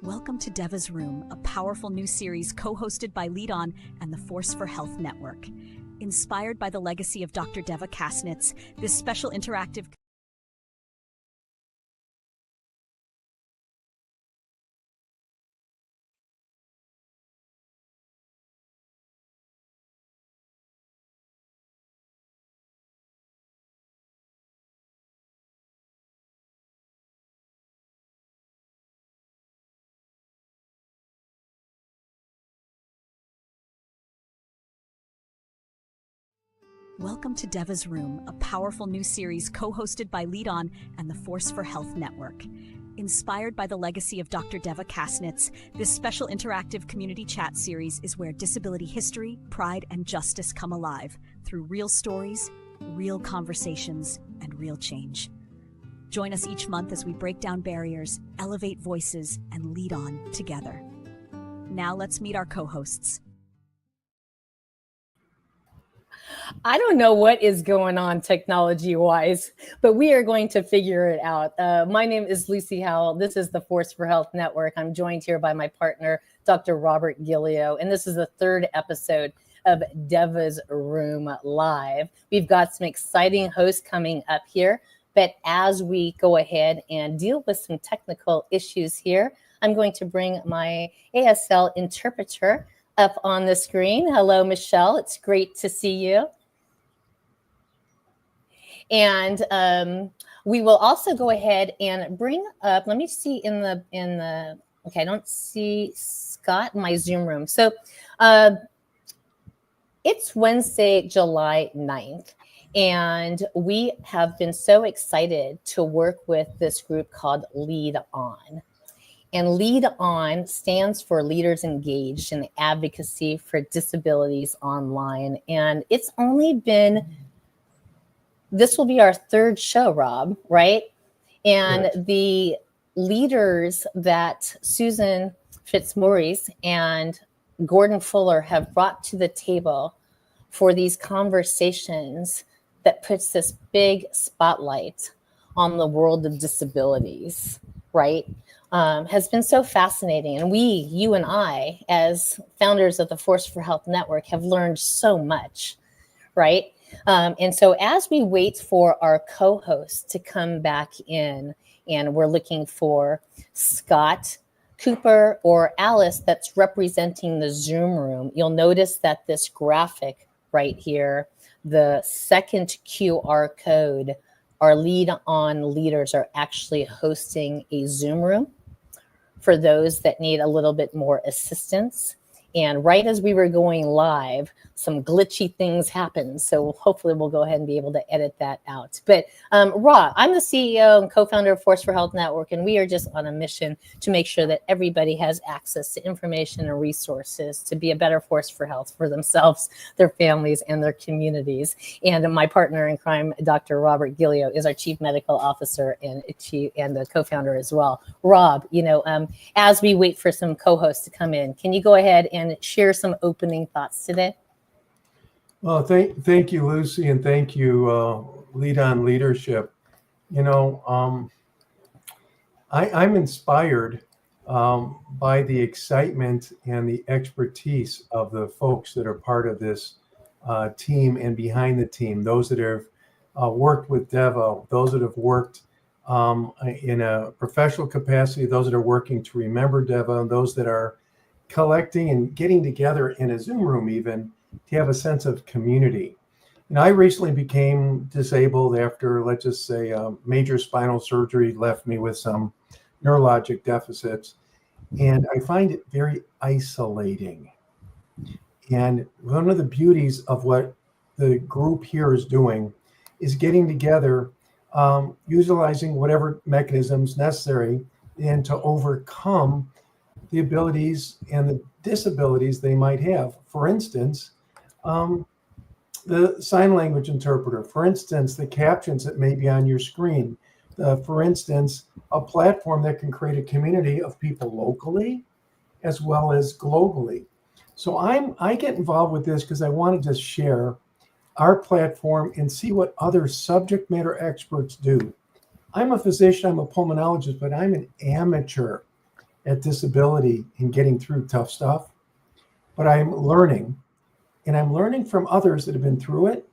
Welcome to Devva's Room, a powerful new series co-hosted by Lead On and the Force for Health Network. Inspired by the legacy of Dr. Devva Kasnitz, this special interactive Welcome to Devva's Room, a powerful new series co-hosted by Lead On and the Force for Health Network. Inspired by the legacy of Dr. Devva Kasnitz, this special interactive community chat series is where disability history, pride, and justice come alive through real stories, real conversations, and real change. Join us each month as we break down barriers, elevate voices, and lead on together. Now let's meet our co-hosts. I don't know what is going on technology-wise, but we are going to figure it out. My name is Lucy Howell. This is the Force for Health Network. I'm joined here by my partner, Dr. Robert Gillio, and this is the third episode of Devva's Room Live. We've got some exciting hosts coming up here, but as we go ahead and deal with some technical issues here, I'm going to bring my ASL interpreter up on the screen. Hello, Michelle. It's great to see you. And we will also go ahead and bring up, let me see in the, okay, I don't see Scott in my Zoom room. So it's Wednesday, July 9th, and we have been so excited to work with this group called Lead On. And Lead On stands for Leaders Engaged in Advocacy for Disabilities Online. And it's only been, this will be our third show, Rob, right? And Correct. The leaders that Susan Fitzmaurice and Gordon Fuller have brought to the table for these conversations that puts this big spotlight on the world of disabilities, right? Has been so fascinating. And you and I, as founders of the Force for Health Network, have learned so much, right? And so as we wait for our co-hosts to come back in, and we're looking for Scott, Cooper, or Alice that's representing the Zoom room, you'll notice that this graphic right here, the second QR code, our Lead On leaders are actually hosting a Zoom room for those that need a little bit more assistance. And right as we were going live, some glitchy things happened. So hopefully we'll go ahead and be able to edit that out. But Ra, I'm the CEO and co-founder of Force for Health Network, and we are just on a mission to make sure that everybody has access to information and resources to be a better force for health for themselves, their families, and their communities. And my partner in crime, Dr. Robert Gillio, is our Chief Medical Officer and the co-founder as well. Rob, as we wait for some co-hosts to come in, can you go ahead and share some opening thoughts today? Well, thank you, Lucy, and thank you, Lead On Leadership. I'm inspired by the excitement and the expertise of the folks that are part of this team and behind the team, those that have worked with Devva, those that have worked in a professional capacity, those that are working to remember Devva, and those that are collecting and getting together in a Zoom room even to have a sense of community. I recently became disabled after, let's just say, major spinal surgery left me with some neurologic deficits. And I find it very isolating. And one of the beauties of what the group here is doing is getting together, utilizing whatever mechanisms necessary, and to overcome the abilities and the disabilities they might have. For instance, the sign language interpreter, for instance, the captions that may be on your screen, for instance, a platform that can create a community of people locally as well as globally. So I get involved with this because I want to just share our platform and see what other subject matter experts do. I'm a physician, I'm a pulmonologist, but I'm an amateur at disability and getting through tough stuff, but I'm learning, and I'm learning from others that have been through it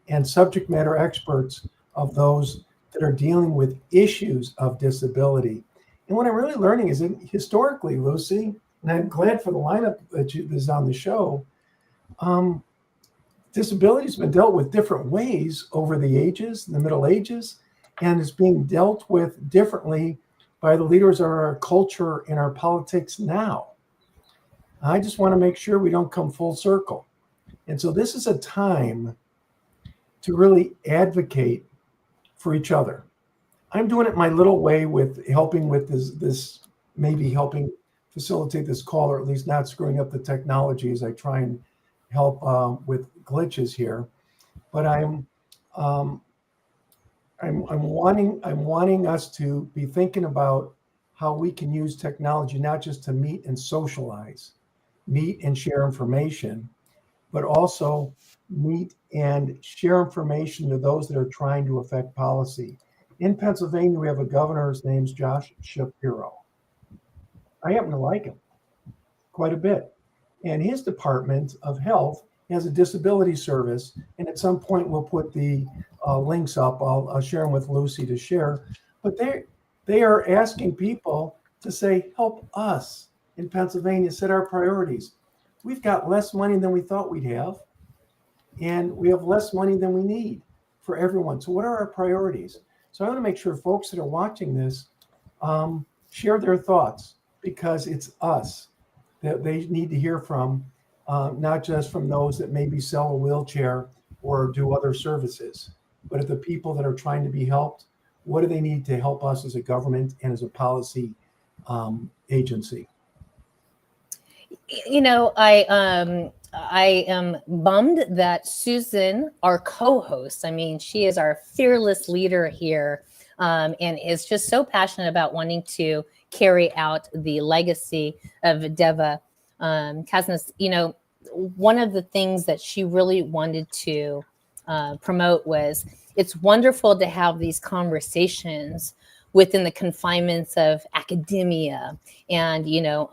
and subject matter experts of those that are dealing with issues of disability. And what I'm really learning is that historically, Lucy, and I'm glad for the lineup that is on the show, disability has been dealt with different ways over the ages, the Middle Ages, and is being dealt with differently by the leaders of our culture and our politics now. I just want to make sure we don't come full circle. And so this is a time to really advocate for each other. I'm doing it my little way with helping with this maybe helping facilitate this call, or at least not screwing up the technology as I try and help with glitches here. But I'm wanting us to be thinking about how we can use technology not just to meet and socialize, meet and share information, but also meet and share information to those that are trying to affect policy. In Pennsylvania, we have a governor, his name's Josh Shapiro. I happen to like him quite a bit. And his Department of Health has a disability service. And at some point, we'll put the links up. I'll share them with Lucy to share. But they are asking people to say, help us in Pennsylvania set our priorities. We've got less money than we thought we'd have. And we have less money than we need for everyone. So what are our priorities? So I want to make sure folks that are watching this share their thoughts, because it's us that they need to hear from, not just from those that maybe sell a wheelchair or do other services, but at the people that are trying to be helped. What do they need to help us as a government and as a policy agency? You know, I am bummed that Susan, our co-host, I mean, she is our fearless leader here, and is just so passionate about wanting to carry out the legacy of Devva Kasnitz. You know, one of the things that she really wanted to promote was, it's wonderful to have these conversations within the confinements of academia and, you know,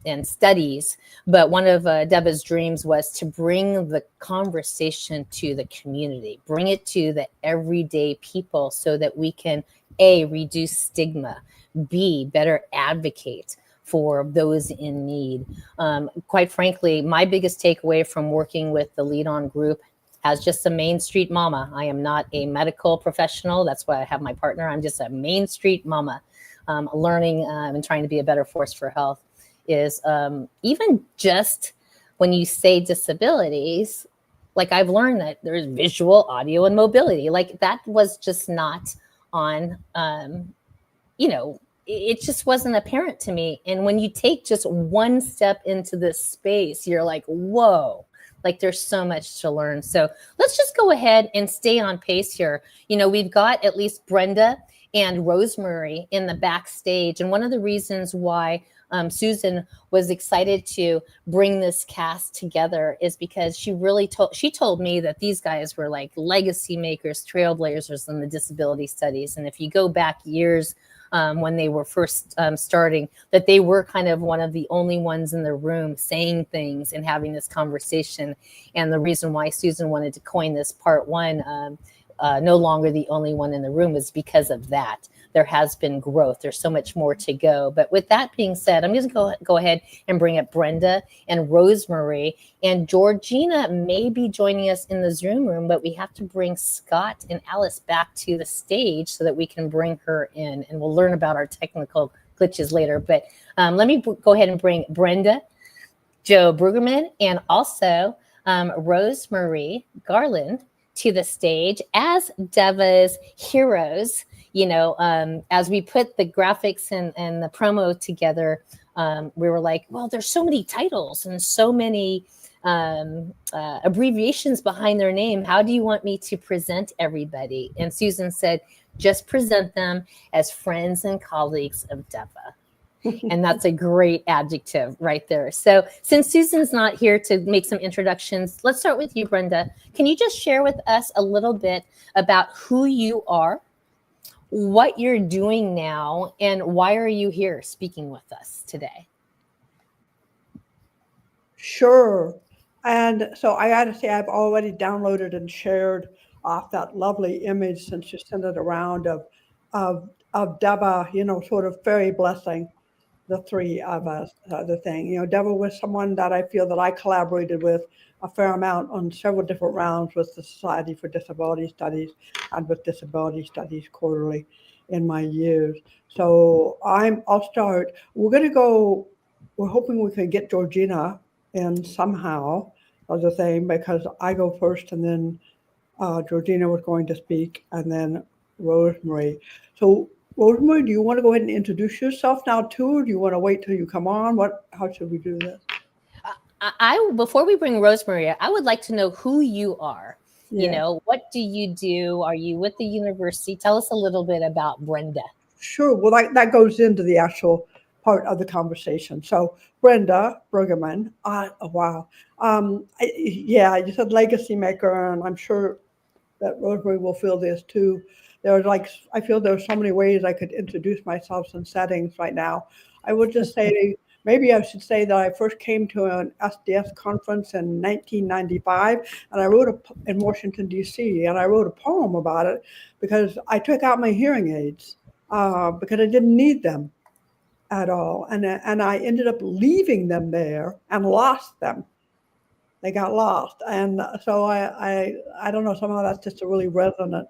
and studies. But one of Devva's dreams was to bring the conversation to the community, bring it to the everyday people, so that we can, A, reduce stigma, B, better advocate for those in need. Quite frankly, my biggest takeaway from working with the Lead On group, as just a Main Street mama, I am not a medical professional. That's why I have my partner. I'm just a Main Street mama, learning and trying to be a better force for health, is even just when you say disabilities, like I've learned that there's visual, audio, and mobility. Like that was just not on, you know, it just wasn't apparent to me. And when you take just one step into this space, you're like, whoa. Like there's so much to learn. So let's just go ahead and stay on pace here. You know, we've got at least Brenda and Rosemarie in the backstage. And one of the reasons why Susan was excited to bring this cast together is because she told me that these guys were like legacy makers, trailblazers in the disability studies. And if you go back years, when they were first starting, that they were kind of one of the only ones in the room saying things and having this conversation. And the reason why Susan wanted to coin this part one, no longer the only one in the room, is because of that. There has been growth. There's so much more to go. But with that being said, I'm just going to go ahead and bring up Brenda and Rosemarie. And Georgina may be joining us in the Zoom room, but we have to bring Scott and Alice back to the stage so that we can bring her in. And we'll learn about our technical glitches later. But let me go ahead and bring Brenda, Joe Brueggemann, and also Rosemarie Garland to the stage as Devva's heroes. You know, as we put the graphics and the promo together, we were like, well, there's so many titles and so many abbreviations behind their name. How do you want me to present everybody? And Susan said, just present them as friends and colleagues of Devva. And that's a great adjective right there. So since Susan's not here to make some introductions, let's start with you, Brenda. Can you just share with us a little bit about who you are, what you're doing now and why are you here speaking with us today? Sure. And so I got to say, I've already downloaded and shared off that lovely image since you sent it around of Devva, sort of fairy blessing the three of us, the thing. Devva was someone that I feel that I collaborated with a fair amount on several different rounds with the Society for Disability Studies and with Disability Studies Quarterly in my years. So I'll start. We're hoping we can get Georgina in somehow, as a thing, because I go first and then Georgina was going to speak and then Rosemarie. So Rosemarie, do you want to go ahead and introduce yourself now too, or do you want to wait till you come on? How should we do this? Before we bring Rosemarie, I would like to know who you are. Yeah. What do you do? Are you with the university? Tell us a little bit about Brenda. Sure. Well, that goes into the actual part of the conversation. So Brenda Brueggemann, wow. You said legacy maker, and I'm sure that Rosemarie will feel this too. I feel there's so many ways I could introduce myself in settings right now. I would just say, maybe I should say that I first came to an SDS conference in 1995, and I wrote in Washington, D.C., and I wrote a poem about it because I took out my hearing aids because I didn't need them at all. And I ended up leaving them there and lost them. They got lost. And so I don't know, somehow that's just a really resonant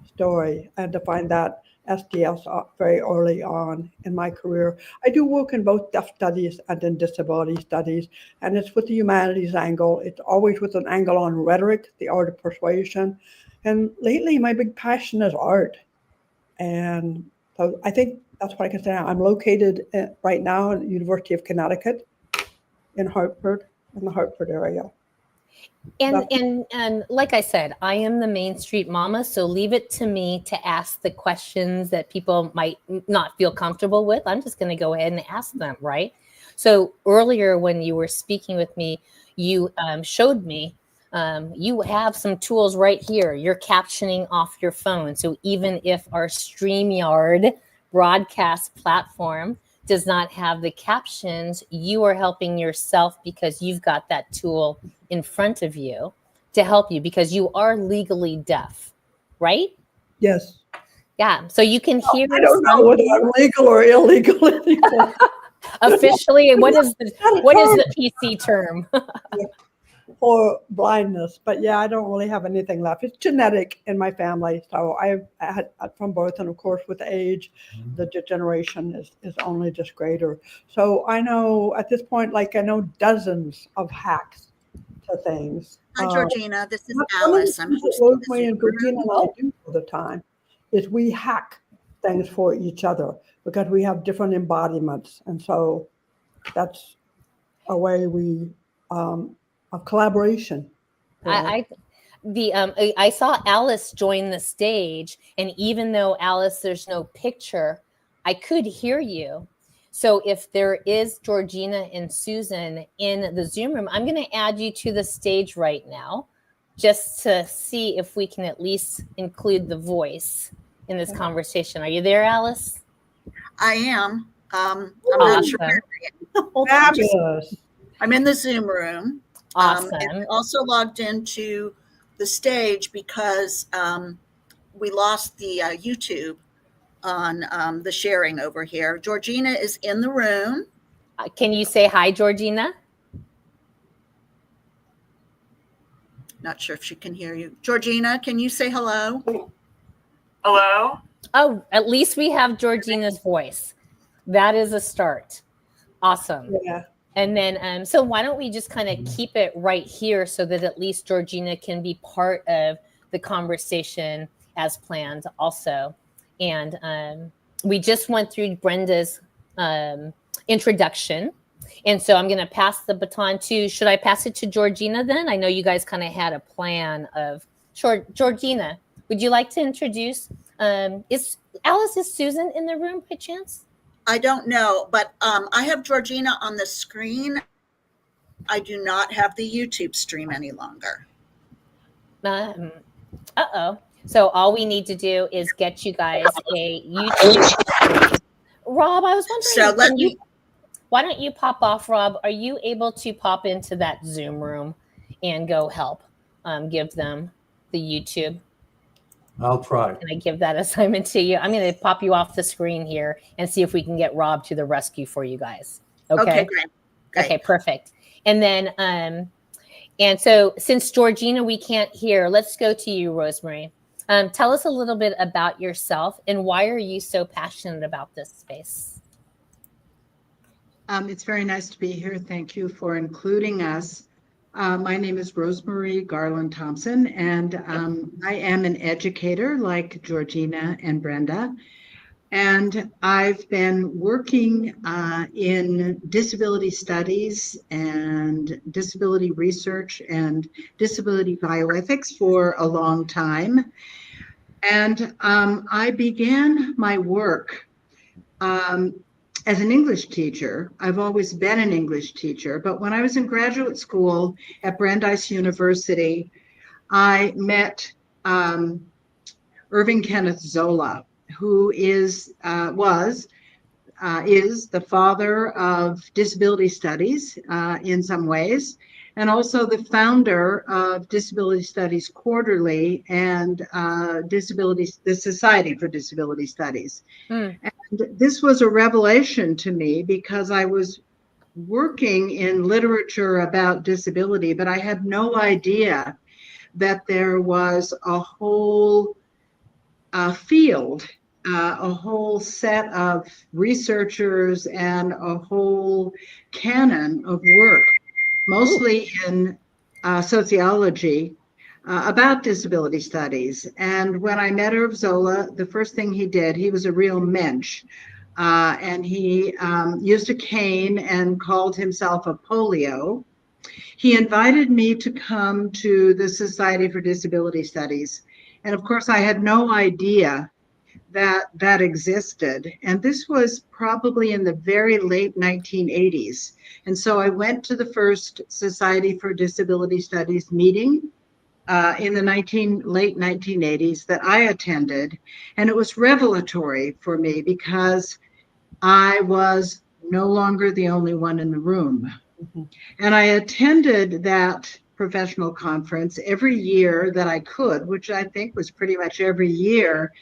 story, and to find that SDS very early on in my career. I do work in both deaf studies and in disability studies, and it's with the humanities angle. It's always with an angle on rhetoric, the art of persuasion. And lately, my big passion is art. And so I think that's what I can say now. I'm located right now at the University of Connecticut in Hartford, in the Hartford area. And like I said, I am the Main Street Mama, so leave it to me to ask the questions that people might not feel comfortable with. I'm just going to go ahead and ask them, right? So earlier when you were speaking with me, you showed me you have some tools right here. You're captioning off your phone. So even if our StreamYard broadcast platform does not have the captions, you are helping yourself because you've got that tool in front of you to help you because you are legally deaf, right? Yes. Yeah. So you can hear. I don't know whether I'm legal or illegal anymore. Officially, what is the PC term? For blindness, but yeah, I don't really have anything left. It's genetic in my family, so I've had from birth, and of course with age, the degeneration is only just greater. So I know at this point, I know dozens of hacks to things. Hi, Georgina. This is Alice. I'm hosting this and Georgina and I do all the time is we hack things for each other because we have different embodiments, and so that's a way we of collaboration. I saw Alice join the stage, and even though Alice, there's no picture, I could hear you. So if there is Georgina and Susan in the Zoom room, I'm going to add you to the stage right now, just to see if we can at least include the voice in this conversation. Are you there, Alice? I am. I'm not sure. Fabulous. I'm in the Zoom room. Awesome. And I also logged into the stage because we lost the YouTube on the sharing over here. Georgina is in the room. Can you say hi, Georgina? Not sure if she can hear you. Georgina, can you say hello? Hello? Oh, at least we have Georgina's voice. That is a start. Awesome. Yeah. And then, so why don't we just kind of keep it right here so that at least Georgina can be part of the conversation as planned also. And we just went through Brenda's introduction. And so I'm going to pass the baton should I pass it to Georgina then? I know you guys kind of had a plan of, sure, Georgina, would you like to introduce, is Susan in the room by chance? I don't know, but I have Georgina on the screen. I do not have the YouTube stream any longer. Uh-oh. So all we need to do is get you guys a YouTube. Rob, I was wondering, why don't you pop off, Rob? Are you able to pop into that Zoom room and go help give them the YouTube? I'll try. Can I give that assignment to you? I'm going to pop you off the screen here and see if we can get Rob to the rescue for you guys. Okay, great. Okay, perfect. And then, and so since Georgina, we can't hear, let's go to you, Rosemarie. Tell us a little bit about yourself and why are you so passionate about this space? It's very nice to be here. Thank you for including us. My name is Rosemarie Garland-Thomson, and I am an educator like Georgina and Brenda. And I've been working in disability studies and disability research and disability bioethics for a long time. And I began my work as an English teacher. I've always been an English teacher, but when I was in graduate school at Brandeis University, I met Irving Kenneth Zola, who is the father of disability studies in some ways, and also the founder of Disability Studies Quarterly and the Society for Disability Studies. And this was a revelation to me because I was working in literature about disability, but I had no idea that there was a whole field, a whole set of researchers and a whole canon of work, mostly in sociology, about disability studies. And when I met Irv Zola, the first thing he did, he was a real mensch. And he used a cane and called himself a polio. He invited me to come to the Society for Disability Studies. And of course, I had no idea that existed. And this was probably in the very late 1980s. And so I went to the first Society for Disability Studies meeting in the late 1980s that I attended. And it was revelatory for me because I was no longer the only one in the room. Mm-hmm. And I attended that professional conference every year that I could, which I think was pretty much every year,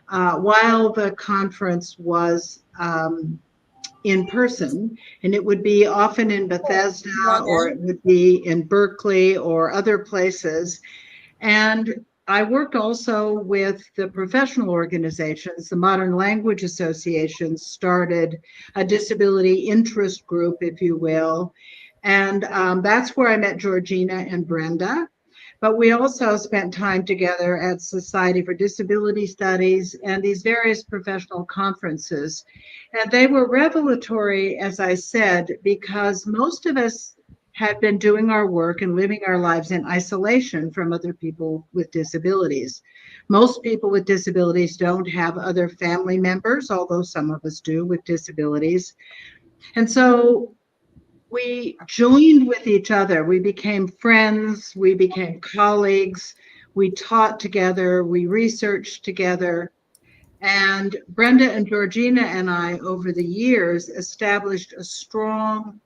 while the conference was in person. And it would be often in Bethesda, or it would be in Berkeley or other places. And I worked also with the professional organizations. The Modern Language Association started a disability interest group, if you will. And that's where I met Georgina and Brenda. But we also spent time together at Society for Disability Studies and these various professional conferences. And they were revelatory, as I said, because most of us had been doing our work and living our lives in isolation from other people with disabilities. Most people with disabilities don't have other family members, although some of us do with disabilities. And so we joined with each other. We became friends, we became colleagues, we taught together, we researched together. And Brenda and Georgina and I, over the years, established a strong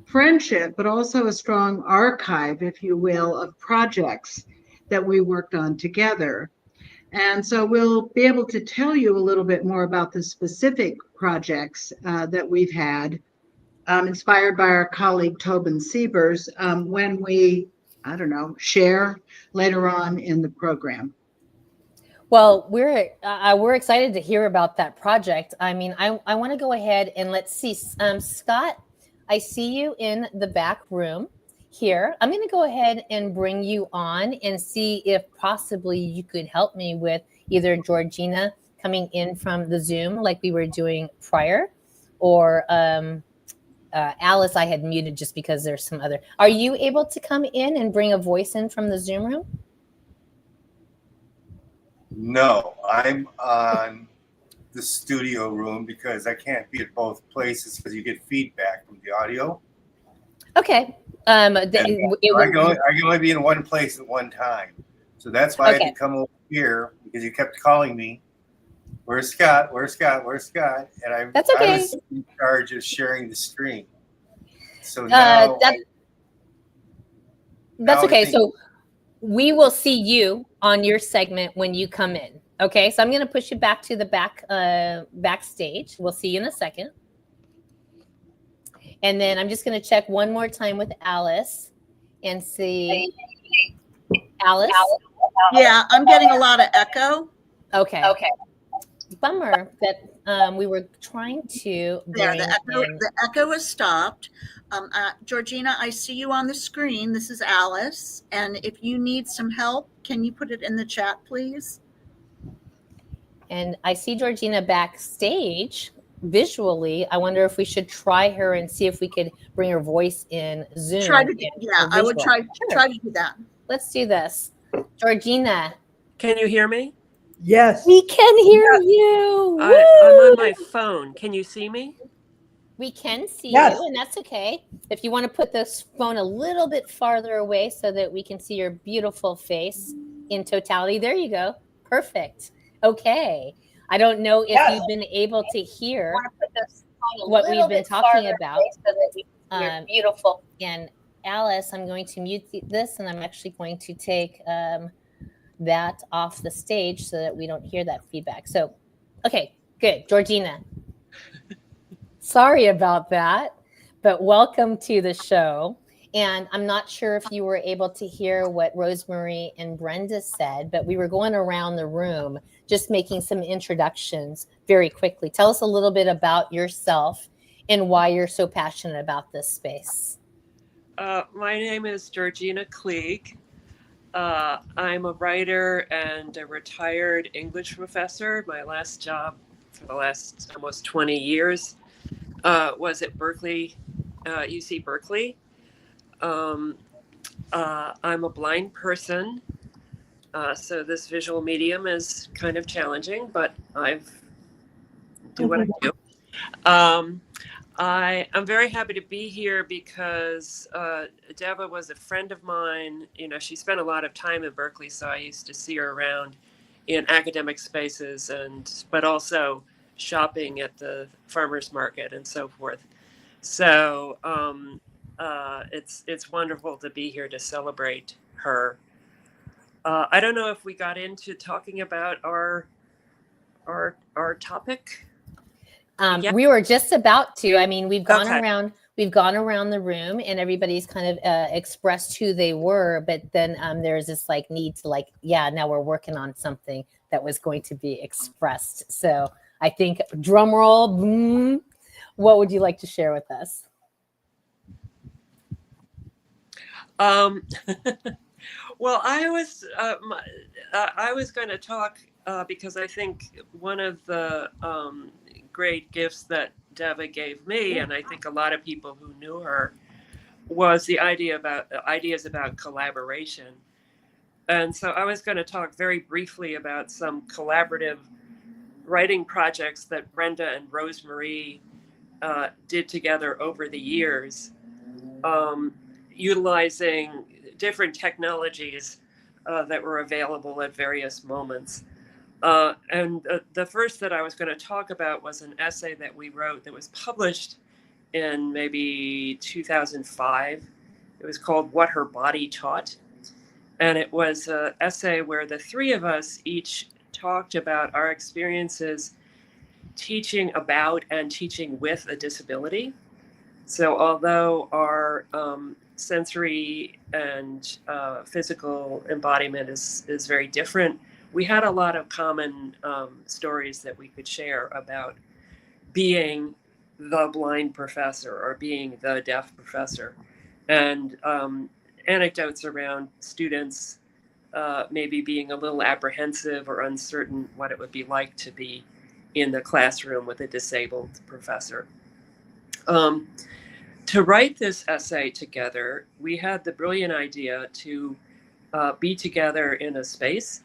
friendship, but also a strong archive, if you will, of projects that we worked on together. And so we'll be able to tell you a little bit more about the specific projects that we've had, inspired by our colleague Tobin Siebers, when we, share later on in the program. Well, we're excited to hear about that project. I mean, I want to go ahead and let's see, Scott, I see you in the back room here. I'm going to go ahead and bring you on and see if possibly you could help me with either Georgina coming in from the Zoom like we were doing prior, or Alice I had muted just because there's some other. Are you able to come in and bring a voice in from the Zoom room? No, I'm on the studio room because I can't be at both places because you get feedback from the audio. Okay. I can only be in one place at one time. So that's why I had to come over here because you kept calling me. Where's Scott? Where's Scott? Where's Scott? And That's okay. I was in charge of sharing the screen. So now that's okay. I think, So we will see you on your segment when you come in. Okay, so I'm going to push you back to the backstage. We'll see you in a second. And then I'm just going to check one more time with Alice and see. Alice? Yeah, I'm getting a lot of echo. Okay. Bummer that we were trying to bring the echo has stopped. Georgina, I see you on the screen. This is Alice. And if you need some help, can you put it in the chat, please? And I see Georgina backstage visually. I wonder if we should try her and see if we could bring her voice in Zoom. I would try to do that. Let's do this. Georgina. Can you hear me? Yes. We can hear you. I'm on my phone. Can you see me? We can see Yes. you, and that's okay. If you want to put this phone a little bit farther away so that we can see your beautiful face in totality. There you go. Perfect. Okay. I don't know if you've been able to hear what we've been talking about. Beautiful. And Alice, I'm going to mute this, and I'm actually going to take that off the stage so that we don't hear that feedback. So, okay, good. Georgina. Sorry about that, but welcome to the show. And I'm not sure if you were able to hear what Rosemarie and Brenda said, but we were going around the room just making some introductions very quickly. Tell us a little bit about yourself and why you're so passionate about this space. My name is Georgina Kleege. I'm a writer and a retired English professor. My last job for the last almost 20 years was at Berkeley, UC Berkeley. I'm a blind person, so this visual medium is kind of challenging, but I've do what I do. I'm very happy to be here because Devva was a friend of mine. You know, she spent a lot of time at Berkeley, so I used to see her around in academic spaces, but also shopping at the farmers market and so forth. So it's wonderful to be here to celebrate her. I don't know if we got into talking about our topic. We were just about to. I mean, we've gone Okay. around the room, and everybody's kind of expressed who they were. But then there's this like need to now we're working on something that was going to be expressed. So I think drum roll, boom. What would you like to share with us? Well, I was going to talk because I think one of the great gifts that Devva gave me, and I think a lot of people who knew her, was the ideas about collaboration. And so I was going to talk very briefly about some collaborative writing projects that Brenda and Rosemarie did together over the years, utilizing different technologies that were available at various moments. And the first that I was going to talk about was an essay that we wrote that was published in maybe 2005. It was called What Her Body Taught. And it was an essay where the three of us each talked about our experiences teaching about and teaching with a disability. So although our sensory and physical embodiment is very different, we had a lot of common stories that we could share about being the blind professor or being the deaf professor, and anecdotes around students maybe being a little apprehensive or uncertain what it would be like to be in the classroom with a disabled professor. To write this essay together, we had the brilliant idea to be together in a space,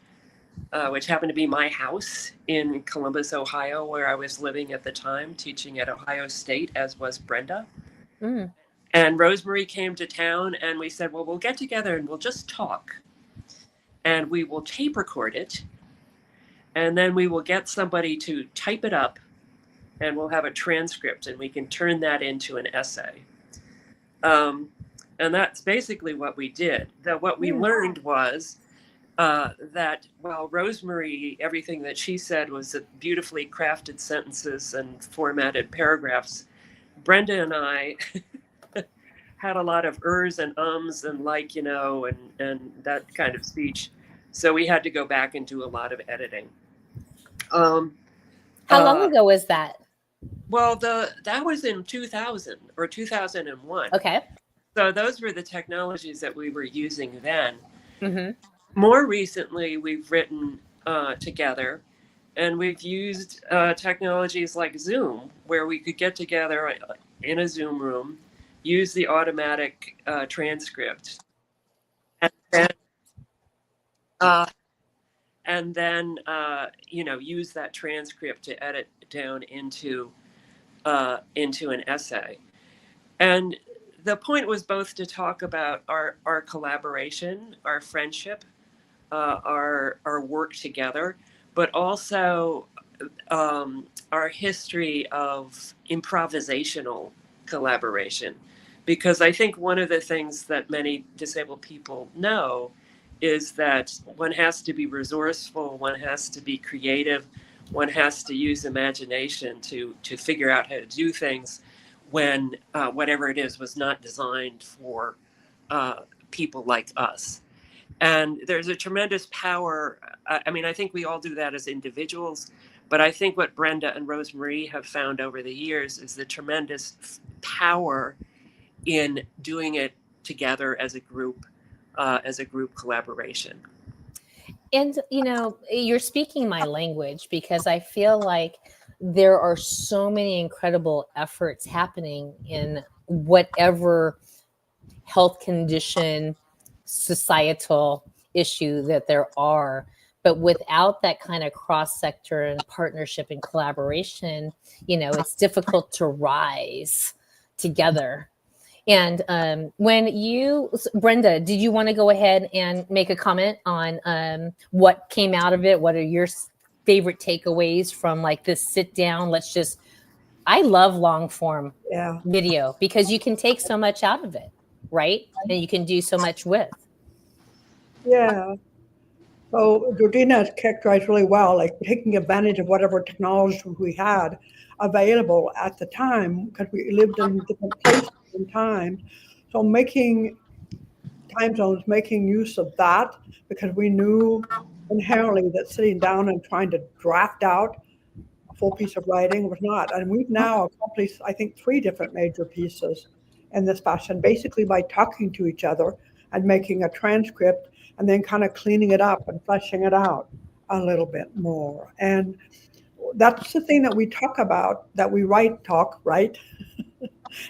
which happened to be my house in Columbus, Ohio, where I was living at the time, teaching at Ohio State, as was Brenda. Mm. And Rosemarie came to town, and we said, well, we'll get together and we'll just talk. And we will tape record it. and then we will get somebody to type it up, and we'll have a transcript, and we can turn that into an essay. And that's basically what we did. What we learned was that while Rosemarie, everything that she said was beautifully crafted sentences and formatted paragraphs, Brenda and I had a lot of ers and ums and and that kind of speech. So we had to go back and do a lot of editing. How long ago was that? Well, that was in 2000 or 2001. Okay. So those were the technologies that we were using then. Mm-hmm. More recently, we've written together, and we've used technologies like Zoom, where we could get together in a Zoom room, use the automatic transcript, and then use that transcript to edit down into an essay. And the point was both to talk about our collaboration, our friendship, our work together, but also our history of improvisational collaboration. Because I think one of the things that many disabled people know is that one has to be resourceful, one has to be creative, one has to use imagination to figure out how to do things when whatever it is was not designed for people like us. And there's a tremendous power. I think we all do that as individuals, but I think what Brenda and Rosemarie have found over the years is the tremendous power in doing it together as a group collaboration. And, you're speaking my language, because I feel like there are so many incredible efforts happening in whatever health condition, societal issue that there are. But without that kind of cross-sector and partnership and collaboration, it's difficult to rise together. And Brenda, did you want to go ahead and make a comment on what came out of it? What are your favorite takeaways from this sit down? I love long form video, because you can take so much out of it, right? And you can do so much with. Yeah. So Georgina has characterized really well, taking advantage of whatever technology we had available at the time, because we lived in different places and times. So making time zones, making use of that, because we knew inherently that sitting down and trying to draft out a full piece of writing was not. And we've now accomplished, I think, 3 different major pieces in this fashion, basically by talking to each other and making a transcript, and then kind of cleaning it up and fleshing it out a little bit more. And that's the thing that we talk about, that we talk, right?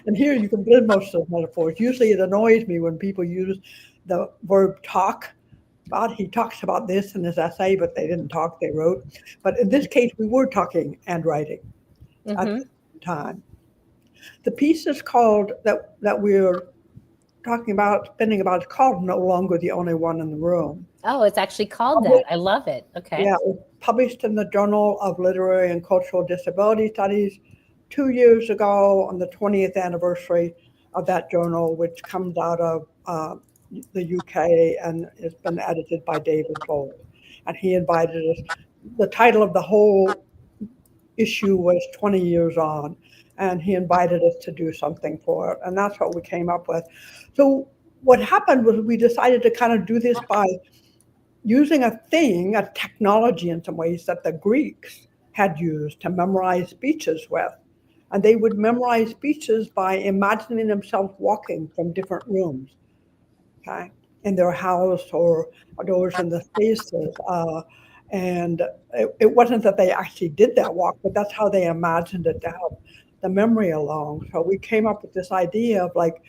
And here you can build most of the metaphors. Usually it annoys me when people use the verb talk. He talks about this in his essay, but they didn't talk, they wrote. But in this case, we were talking and writing at the same time. The piece is called, that we're talking about, spinning about, is called No Longer the Only One in the Room. Oh, it's actually called that. I love it. Okay. Yeah, it was published in the Journal of Literary and Cultural Disability Studies 2 years ago, on the 20th anniversary of that journal, which comes out of the UK, and it's been edited by David Bolt. And he invited us. The title of the whole issue was 20 Years On, and he invited us to do something for it. And that's what we came up with. So what happened was we decided to kind of do this by using a technology in some ways, that the Greeks had used to memorize speeches with. And they would memorize speeches by imagining themselves walking from different rooms, okay, in their house or doors in the spaces. And it wasn't that they actually did that walk, but that's how they imagined it to help the memory along. So we came up with this idea of like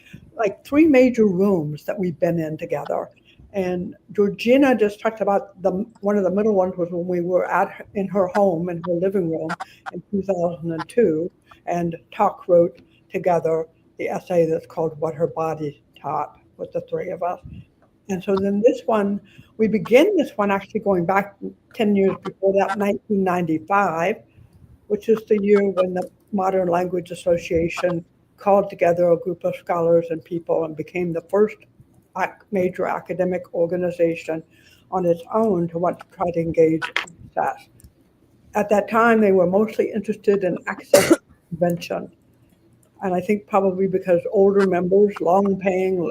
3 major rooms that we've been in together. And Georgina just talked about one of the middle ones was when we were in her home, in her living room in 2002, and wrote together the essay that's called What Her Body Taught, with the 3 of us. And so then this one, we begin this one actually going back 10 years before that, 1995, which is the year when the Modern Language Association called together a group of scholars and people and became the first major academic organization on its own to want to try to engage access. At that time, they were mostly interested in access convention. And I think probably because older members, long paying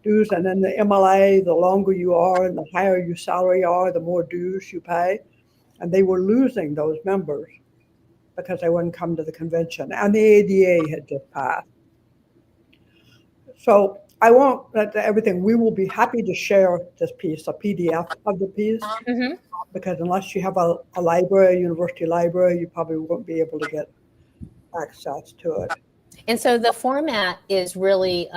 dues, and then the MLA, the longer you are and the higher your salary are, the more dues you pay. And they were losing those members because they wouldn't come to the convention. And the ADA had just passed. So I won't let everything. We will be happy to share this piece, a PDF of the piece, because unless you have a library, a university library, you probably won't be able to get access to it. And so the format is really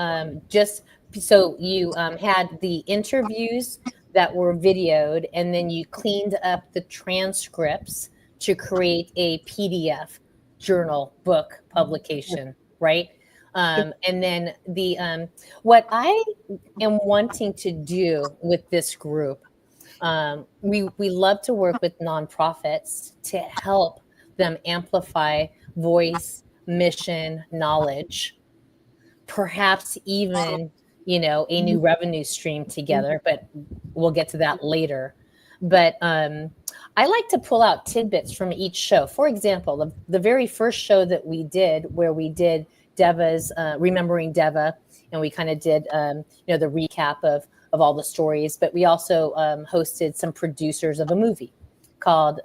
just so you had the interviews that were videoed, and then you cleaned up the transcripts to create a PDF journal book publication, right? And then the what I am wanting to do with this group, we love to work with nonprofits to help them amplify voice, mission, knowledge, perhaps even, you know, a new revenue stream together, but we'll get to that later. But I like to pull out tidbits from each show. For example, the very first show that we did, where we did Devva's Remembering Devva, and we kind of did, you know, the recap of all the stories, but we also hosted some producers of a movie called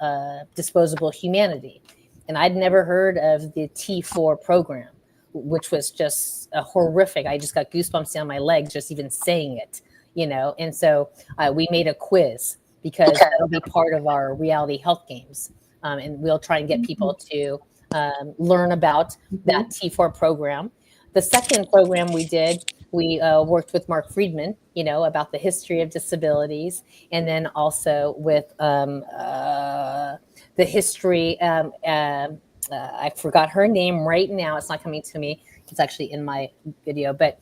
Disposable Humanity. And I'd never heard of the T4 program, which was just horrific. I just got goosebumps down my legs just even saying it, you know. And so we made a quiz because that'll be part of our reality health games. And we'll try and get people to learn about that T4 program. The second program we did, we worked with Mark Friedman, you know, about the history of disabilities, and then also with the history. I forgot her name right now. It's not coming to me. It's actually in my video, but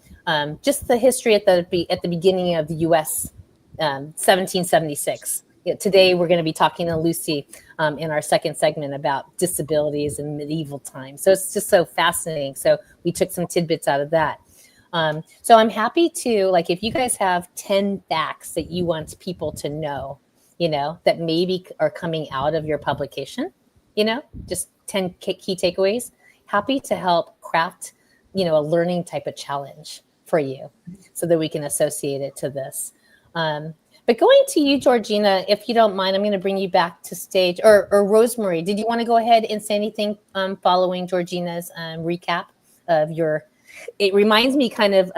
just the history at the beginning of the U.S. 1776. Today we're going to be talking to Lucy in our second segment about disabilities in medieval times. So it's just so fascinating. So we took some tidbits out of that. So I'm happy to, like, if you guys have 10 facts that you want people to know, you know, that maybe are coming out of your publication, you know, just 10 key takeaways, happy to help craft, you know, a learning type of challenge for you so that we can associate it to this. But going to you, Georgina, if you don't mind, I'm going to bring you back to stage. Or Rosemarie, did you want to go ahead and say anything following Georgina's recap of your? It reminds me kind of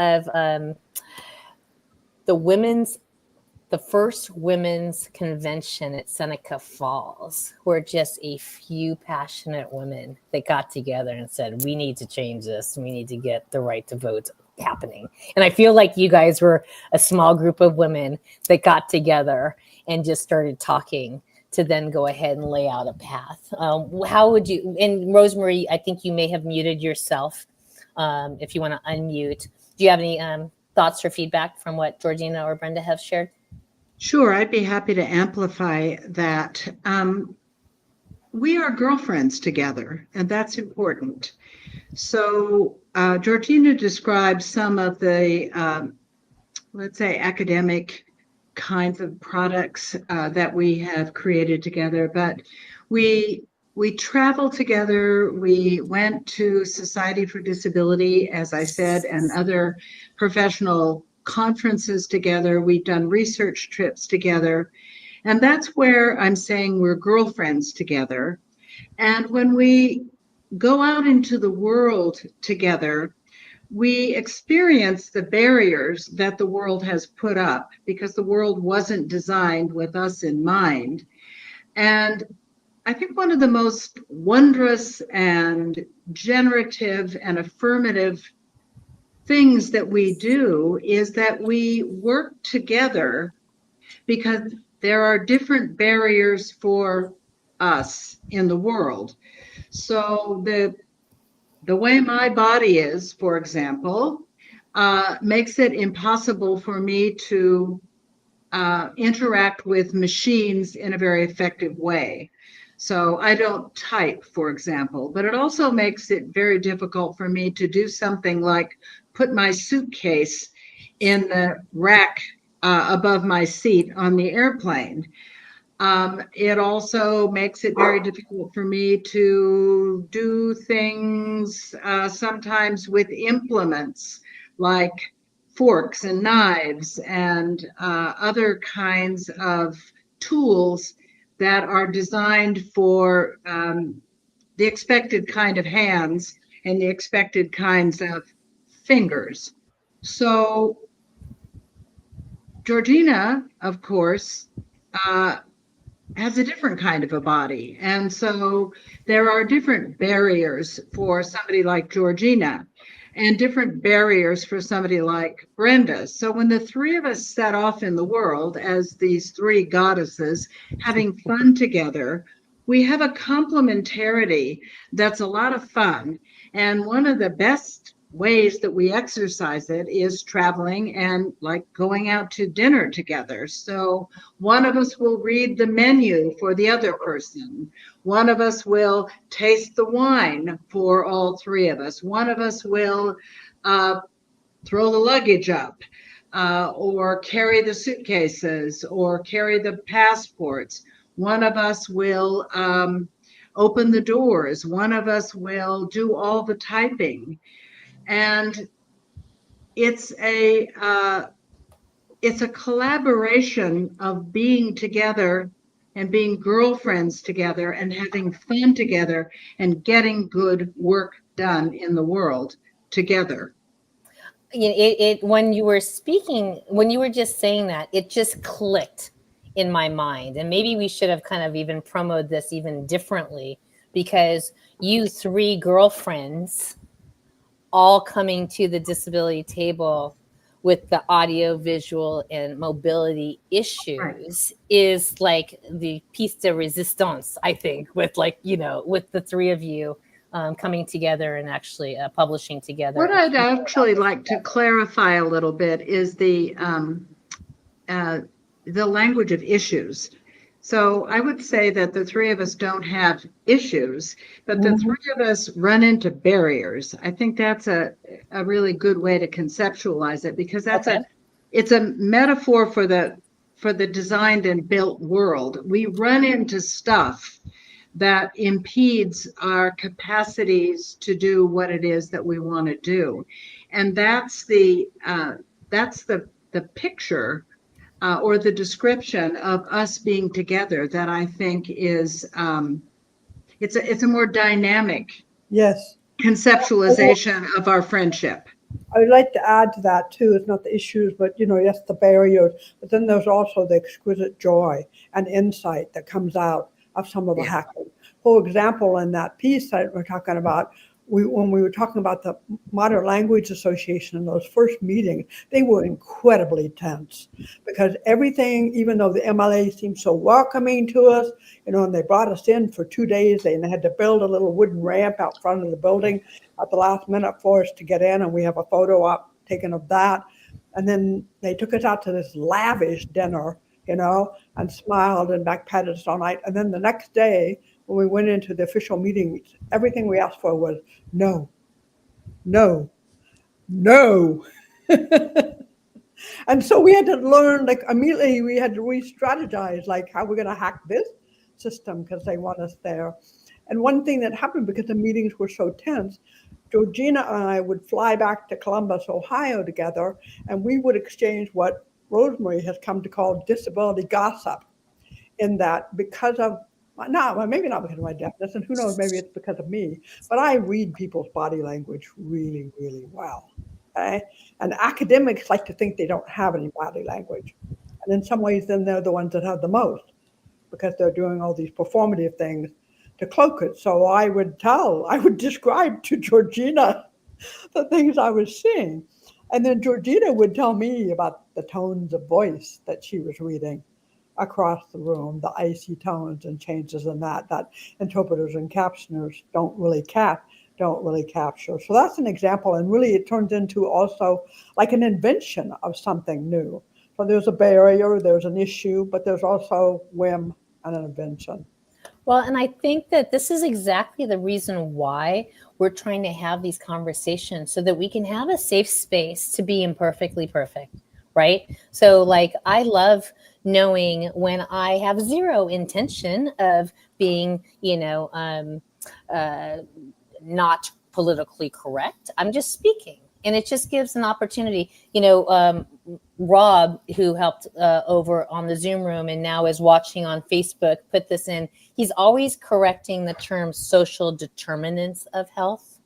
the first women's convention at Seneca Falls, where just a few passionate women that got together and said, we need to change this. We need to get the right to vote happening. And I feel like you guys were a small group of women that got together and just started talking to then go ahead and lay out a path. How would you, and Rosemarie, I think you may have muted yourself. If you want to unmute, do you have any thoughts or feedback from what Georgina or Brenda have shared? Sure, I'd be happy to amplify that. We are girlfriends together, and that's important. So Georgina described some of the, let's say, academic kinds of products that we have created together, but we traveled together. We went to Society for Disability, as I said, and other professional conferences together. We've done research trips together. And that's where I'm saying we're girlfriends together. And when we go out into the world together, we experience the barriers that the world has put up because the world wasn't designed with us in mind. And I think one of the most wondrous and generative and affirmative things that we do is that we work together because there are different barriers for us in the world. So the way my body is, for example, makes it impossible for me to interact with machines in a very effective way. So I don't type, for example, but it also makes it very difficult for me to do something like put my suitcase in the rack above my seat on the airplane. It also makes it very difficult for me to do things sometimes with implements like forks and knives and other kinds of tools that are designed for the expected kind of hands and the expected kinds of fingers. So Georgina, of course, has a different kind of a body. And so there are different barriers for somebody like Georgina and different barriers for somebody like Brenda. So when the three of us set off in the world as these three goddesses having fun together, we have a complementarity that's a lot of fun. And one of the best ways that we exercise it is traveling and like going out to dinner together. So one of us will read the menu for the other person. One of us will taste the wine for all three of us. One of us will throw the luggage up or carry the suitcases or carry the passports. One of us will open the doors. One of us will do all the typing. And it's a collaboration of being together and being girlfriends together and having fun together and getting good work done in the world together. When you were speaking, when you were just saying that, it just clicked in my mind. And maybe we should have kind of even promoted this even differently, because you three girlfriends all coming to the disability table with the audio, visual, and mobility issues is like the piece de resistance, I think, with with the three of you coming together and actually publishing together. What I'd actually like to clarify a little bit is the language of issues. So I would say that the three of us don't have issues, but the three of us run into barriers. I think that's a really good way to conceptualize it, because it's a metaphor for the designed and built world. We run into stuff that impedes our capacities to do what it is that we want to do. And that's the picture or the description of us being together that I think is it's a more dynamic conceptualization of our friendship. I would like to add to that too. It's not the issues, but yes, the barriers. But then there's also the exquisite joy and insight that comes out of some of the hacking. For example, in that piece that we're talking about, when we were talking about the Modern Language Association in those first meetings, they were incredibly tense, because everything, even though the MLA seemed so welcoming to us, and they brought us in for 2 days, and they had to build a little wooden ramp out front of the building at the last minute for us to get in, and we have a photo up taken of that. And then they took us out to this lavish dinner, and smiled and back patted us all night. And then the next day, when we went into the official meeting, everything we asked for was no, no, no. And so we had to learn, immediately we had to re-strategize, how we're going to hack this system, because they want us there. And one thing that happened, because the meetings were so tense, Georgina and I would fly back to Columbus, Ohio together, and we would exchange what Rosemarie has come to call disability gossip, in that because of, maybe not because of my deafness, and who knows, maybe it's because of me, but I read people's body language really, really well. Okay? And academics like to think they don't have any body language. And in some ways, then they're the ones that have the most, because they're doing all these performative things to cloak it. So I would describe to Georgina the things I was seeing. And then Georgina would tell me about the tones of voice that she was reading across the room, the icy tones and changes in that interpreters and captioners don't really capture. So that's an example. And really it turns into also like an invention of something new. So there's a barrier, there's an issue, but there's also whim and intervention. Well, and I think that this is exactly the reason why we're trying to have these conversations, so that we can have a safe space to be imperfectly perfect, right? So like, I love knowing when I have zero intention of being, not politically correct. I'm just speaking. And it just gives an opportunity. Rob, who helped over on the Zoom room and now is watching on Facebook, put this in. He's always correcting the term social determinants of health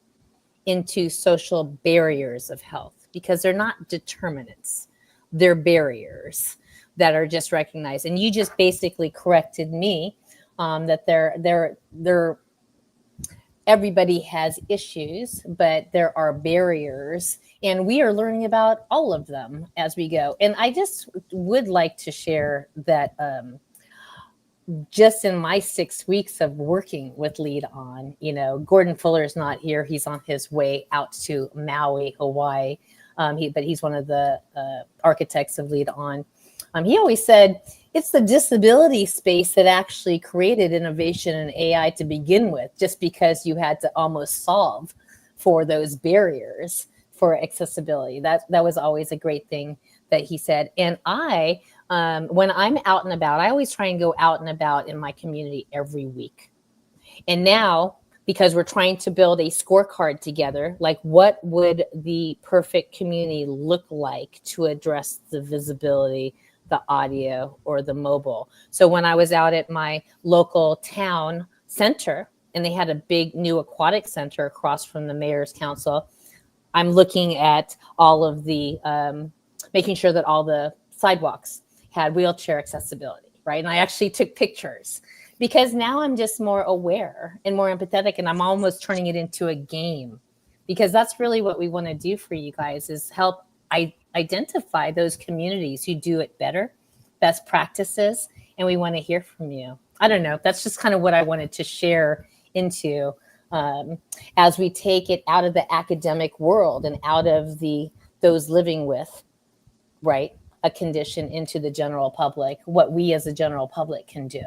into social barriers of health, because they're not determinants. They're barriers that are just recognized. And you just basically corrected me that they're everybody has issues, but there are barriers, and we are learning about all of them as we go. And I just would like to share that just in my 6 weeks of working with Lead On, Gordon Fuller is not here. He's on his way out to Maui, Hawaii. But he's one of the architects of Lead On. He always said, it's the disability space that actually created innovation in AI to begin with, just because you had to almost solve for those barriers for accessibility. That was always a great thing that he said. And I, when I'm out and about, I always try and go out and about in my community every week. And now, because we're trying to build a scorecard together, like what would the perfect community look like to address the visibility, the audio, or the mobile. So when I was out at my local town center, and they had a big new aquatic center across from the mayor's council, I'm looking at all of the, making sure that all the sidewalks had wheelchair accessibility, right? And I actually took pictures, because now I'm just more aware and more empathetic, and I'm almost turning it into a game, because that's really what we want to do for you guys, is help identify those communities who do it better, best practices, and we want to hear from you. I don't know. That's just kind of what I wanted to share into as we take it out of the academic world and out of those living with, right, a condition into the general public, what we as a general public can do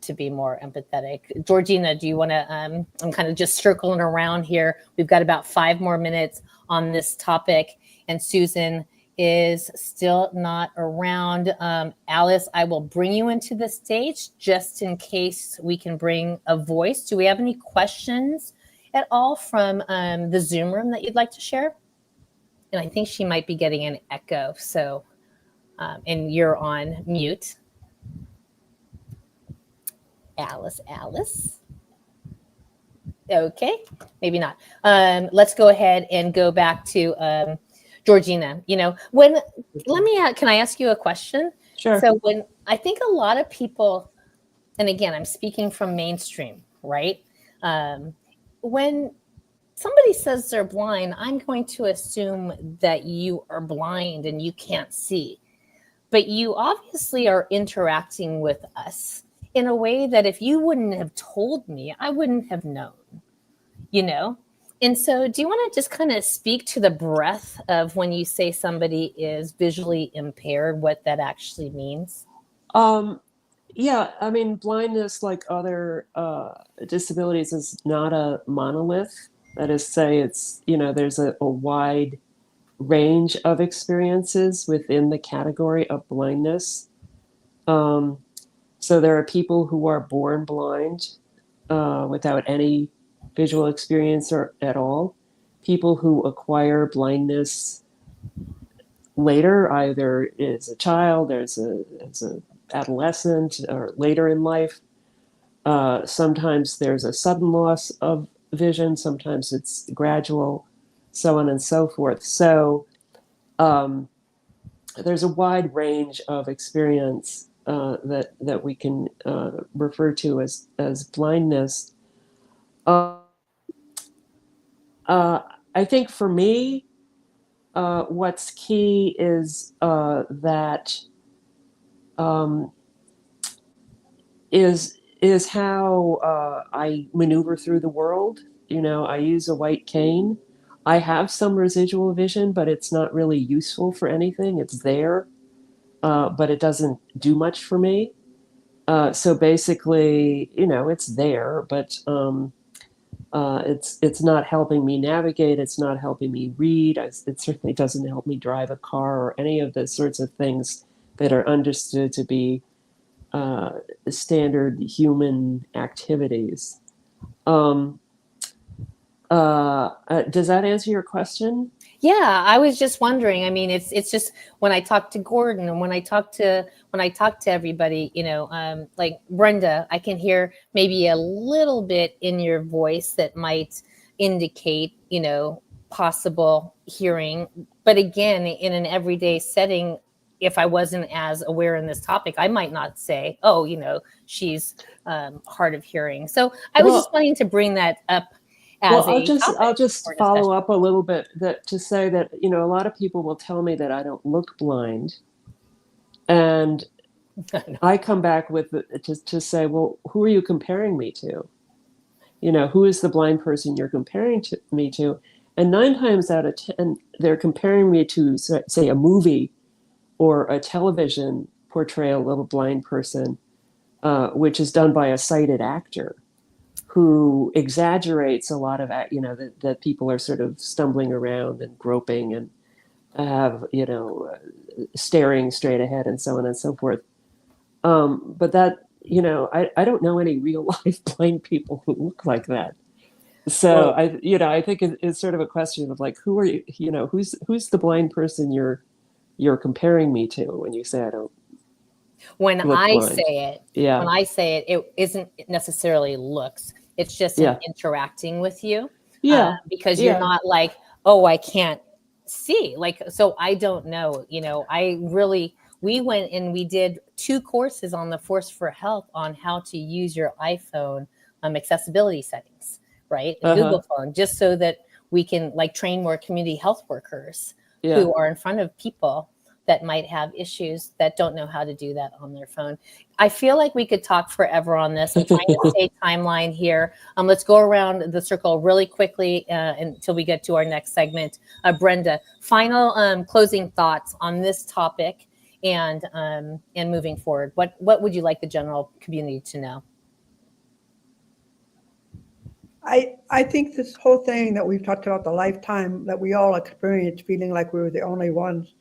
to be more empathetic. Georgina, do you want to, I'm kind of just circling around here. We've got about 5 more minutes on this topic, and Susan is still not around. Alice, I will bring you into the stage just in case we can bring a voice. Do we have any questions at all from the Zoom room that you'd like to share? And I think she might be getting an echo, so, and you're on mute. Alice. Okay, maybe not. Let's go ahead and go back to Georgina. Can I ask you a question? Sure. So when I think a lot of people, and again, I'm speaking from mainstream, right? When somebody says they're blind, I'm going to assume that you are blind and you can't see. But you obviously are interacting with us in a way that if you wouldn't have told me, I wouldn't have known, And so do you want to just kind of speak to the breadth of when you say somebody is visually impaired, what that actually means? Yeah, I mean, blindness, like other disabilities, is not a monolith. That is to say, it's, there's a wide range of experiences within the category of blindness. So there are people who are born blind without any visual experience at all. People who acquire blindness later, either as a child, as an adolescent, or later in life. Sometimes there's a sudden loss of vision. Sometimes it's gradual, so on and so forth. So there's a wide range of experience that we can refer to as blindness. I think for me, what's key is that is how I maneuver through the world. I use a white cane. I have some residual vision, but it's not really useful for anything. It's there. but it doesn't do much for me. So basically, it's there, but it's not helping me navigate. It's not helping me read. It certainly doesn't help me drive a car or any of the sorts of things that are understood to be standard human activities. Does that answer your question? Yeah, I was just wondering. I mean, it's just when I talk to Gordon and when I talk to everybody, like Brenda, I can hear maybe a little bit in your voice that might indicate, possible hearing. But again, in an everyday setting, if I wasn't as aware in this topic, I might not say, oh, she's hard of hearing. So I was just wanting to bring that up. I'll just follow up a little bit to say that, a lot of people will tell me that I don't look blind. And I come back with to say, well, who are you comparing me to? Who is the blind person you're comparing me to? And 9 times out of 10, they're comparing me to, say, a movie or a television portrayal of a blind person, which is done by a sighted actor who exaggerates a lot of, that people are sort of stumbling around and groping and have, staring straight ahead and so on and so forth. But that, I don't know any real life blind people who look like that. So I think it's sort of a question of like, who are you, who's the blind person you're comparing me to when you say I don't. When I say it, it isn't necessarily looks. It's just interacting with you. Because you're not like, oh, I can't see. Like, so I don't know. We went and we did 2 courses on the Force for Health on how to use your iPhone accessibility settings, right? Google phone, just so that we can train more community health workers who are in front of people that might have issues that don't know how to do that on their phone. I feel like we could talk forever on this. I'm trying to stay timeline here. Let's go around the circle really quickly until we get to our next segment. Brenda, final closing thoughts on this topic and moving forward. What would you like the general community to know? I think this whole thing that we've talked about, the lifetime that we all experienced, feeling like we were the only ones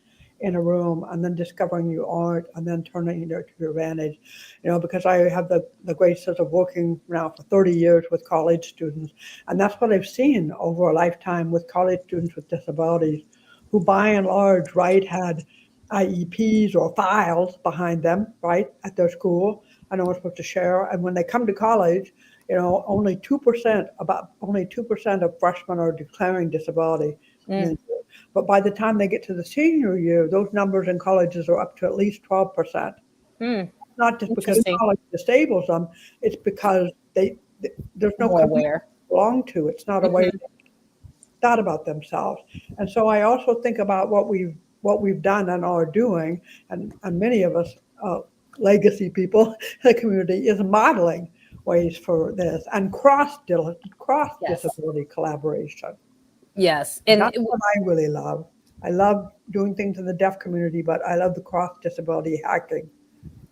in a room, and then discovering you aren't, and then turning it to your advantage. Because I have the great sense of working now for 30 years with college students, and that's what I've seen over a lifetime with college students with disabilities, who by and large, had IEPs or files behind them, at their school. I know we're supposed to share, and when they come to college, only 2% of freshmen are declaring disability. But by the time they get to the senior year, those numbers in colleges are up to at least 12%. Not just because college disables them, it's because there's no community to belong to. It's not a way to thought about themselves. And so I also think about what we've done and are doing, and many of us legacy people in the community is modeling ways for this and cross disability collaboration. Yes. And that's what I really love. I love doing things in the deaf community, but I love the cross disability hacking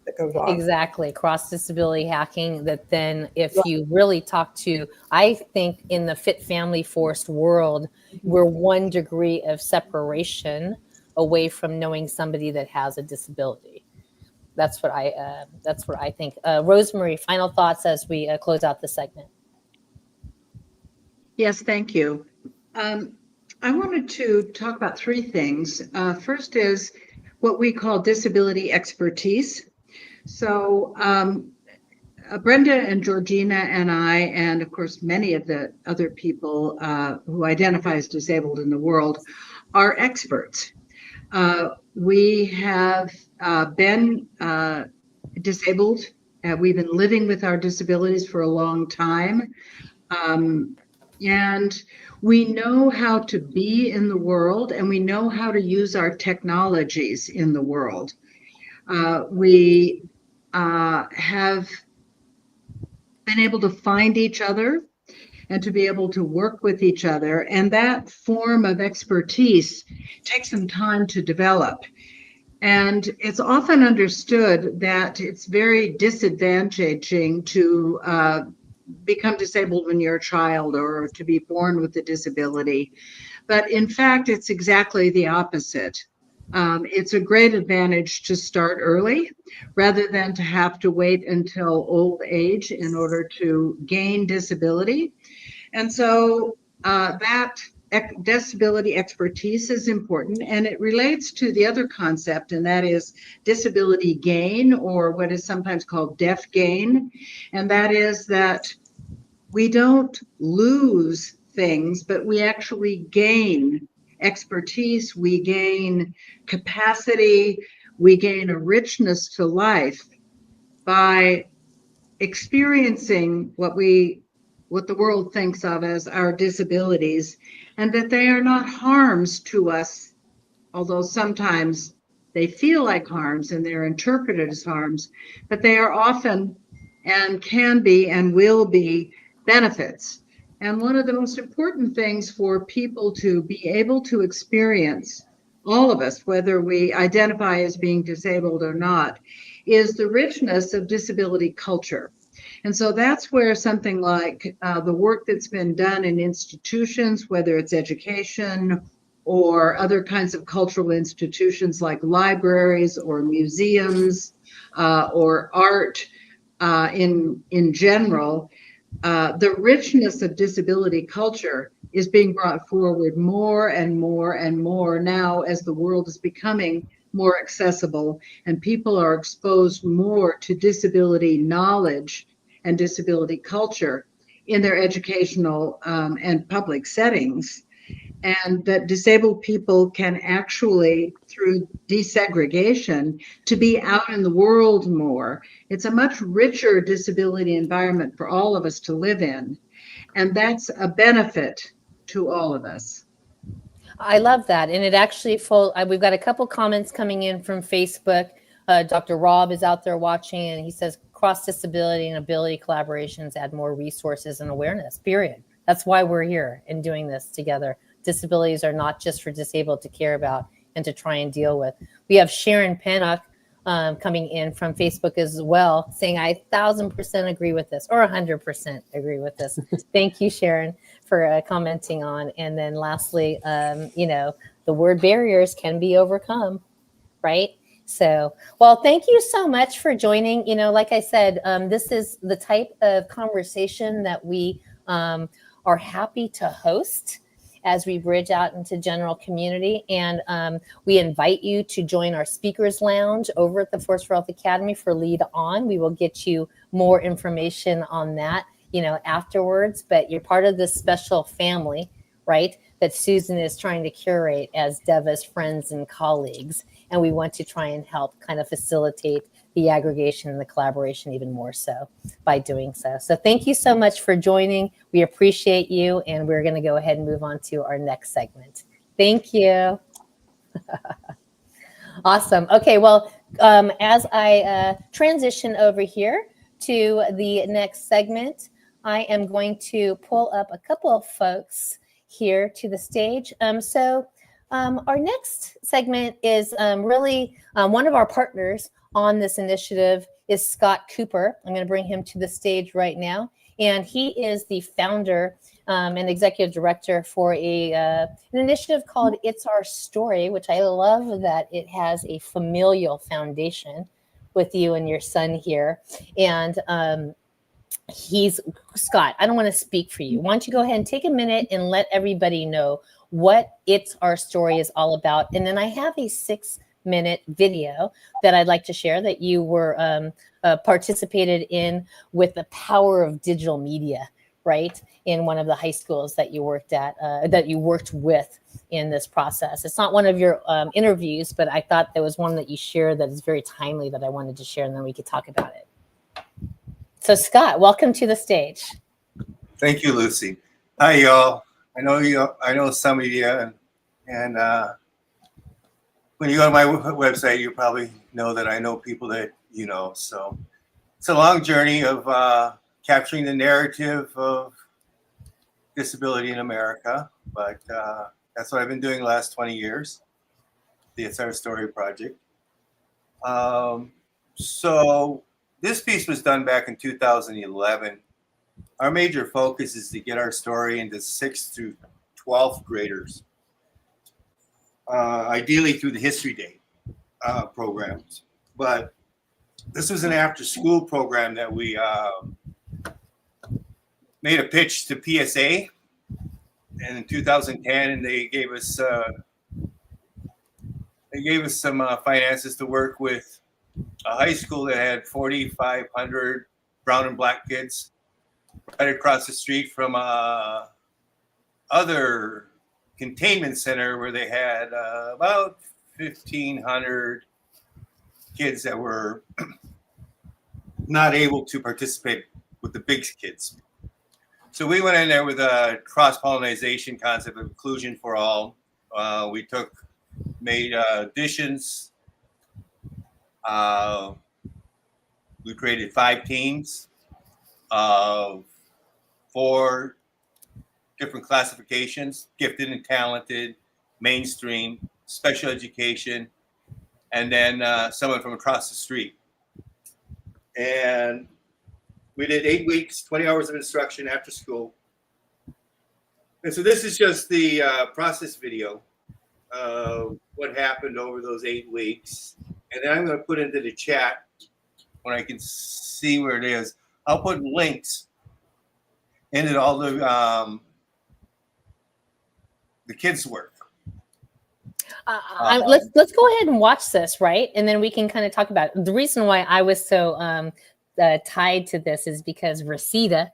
that goes on. Exactly. Cross disability hacking that then if you really talk to, I think in the fit family forced world, we're 1 degree of separation away from knowing somebody that has a disability. That's what I think. Rosemarie, final thoughts as we close out the segment. Yes, thank you. I wanted to talk about 3 things. First is what we call disability expertise. So Brenda and Georgina and I, and of course many of the other people who identify as disabled in the world, are experts. We have been disabled. We've been living with our disabilities for a long time. And we know how to be in the world, and we know how to use our technologies in the world. We have been able to find each other and to be able to work with each other. And that form of expertise takes some time to develop. And it's often understood that it's very disadvantaging to become disabled when you're a child or to be born with a disability. But in fact, it's exactly the opposite. It's a great advantage to start early rather than to have to wait until old age in order to gain disability. And so that disability expertise is important, and it relates to the other concept, and that is disability gain, or what is sometimes called deaf gain. And that is that we don't lose things, but we actually gain expertise, we gain capacity, we gain a richness to life by experiencing what the world thinks of as our disabilities, and that they are not harms to us, although sometimes they feel like harms and they're interpreted as harms, but they are often and can be and will be benefits. And one of the most important things for people to be able to experience, all of us, whether we identify as being disabled or not, is the richness of disability culture. And so that's where something like the work that's been done in institutions, whether it's education or other kinds of cultural institutions like libraries or museums or art in general, the richness of disability culture is being brought forward more and more and more now as the world is becoming more accessible and people are exposed more to disability knowledge and disability culture in their educational and public settings. And that disabled people can actually, through desegregation, to be out in the world more. It's a much richer disability environment for all of us to live in. And that's a benefit to all of us. I love that. And it actually, we've got a couple comments coming in from Facebook. Dr. Rob is out there watching, and he says, cross disability and ability collaborations add more resources and awareness, period. That's why we're here and doing this together. Disabilities are not just for disabled to care about and to try and deal with. We have Sharon Pennock coming in from Facebook as well, saying, I 1,000% agree with this, or 100% agree with this. Thank you, Sharon, for commenting on. And then lastly, the word barriers can be overcome, right? So, well, thank you so much for joining. Like I said, this is the type of conversation that we are happy to host as we bridge out into general community. And we invite you to join our speakers lounge over at the Force for Health Academy for Lead On. We will get you more information on that, afterwards, but you're part of this special family, right, that Susan is trying to curate as Devva's friends and colleagues. And we want to try and help kind of facilitate the aggregation and the collaboration even more so by doing so. So thank you so much for joining. We appreciate you. And we're going to go ahead and move on to our next segment. Thank you. Awesome. Okay, well, as I transition over here to the next segment, I am going to pull up a couple of folks here to the stage. Our next segment is really one of our partners on this initiative is Scott Cooper. I'm going to bring him to the stage right now. And he is the founder and executive director for an initiative called It's Our Story, which I love that it has a familial foundation with you and your son here. And Scott, I don't want to speak for you. Why don't you go ahead and take a minute and let everybody know what It's Our Story is all about. And then I have a 6-minute video that I'd like to share that you were participated in with the power of digital media, right? In one of the high schools that you worked at, that you worked with in this process. It's not one of your interviews, but I thought there was one that you shared that is very timely that I wanted to share, and then we could talk about it. So Scott, welcome to the stage. Thank you, Lucy. Hi, y'all. I know some of you, and when you go to my website, you probably know that I know people that you know. So it's a long journey of capturing the narrative of disability in America, but that's what I've been doing the last 20 years, the It's Our Story project. So this piece was done back in 2011. Our major focus is to get our story into 6th through 12th graders, ideally through the History Day programs. But this was an after-school program that we made a pitch to PSA in 2010, and they gave us some finances to work with a high school that had 4,500 brown and black kids right across the street from other containment center where they had about 1,500 kids that were not able to participate with the big kids. So we went in there with a cross-pollination concept of inclusion for all. We made additions. We created 5 teams of 4 different classifications: gifted and talented, mainstream, special education, and then someone from across the street. And we did 8 weeks, 20 hours of instruction after school. And so this is just the process video of what happened over those 8 weeks. And then I'm going to put into the chat when I can see where it is. I'll put links into all the kids' work. Let's go ahead and watch this, right? And then we can kind of talk about it. The reason why I was so tied to this is because Reseda,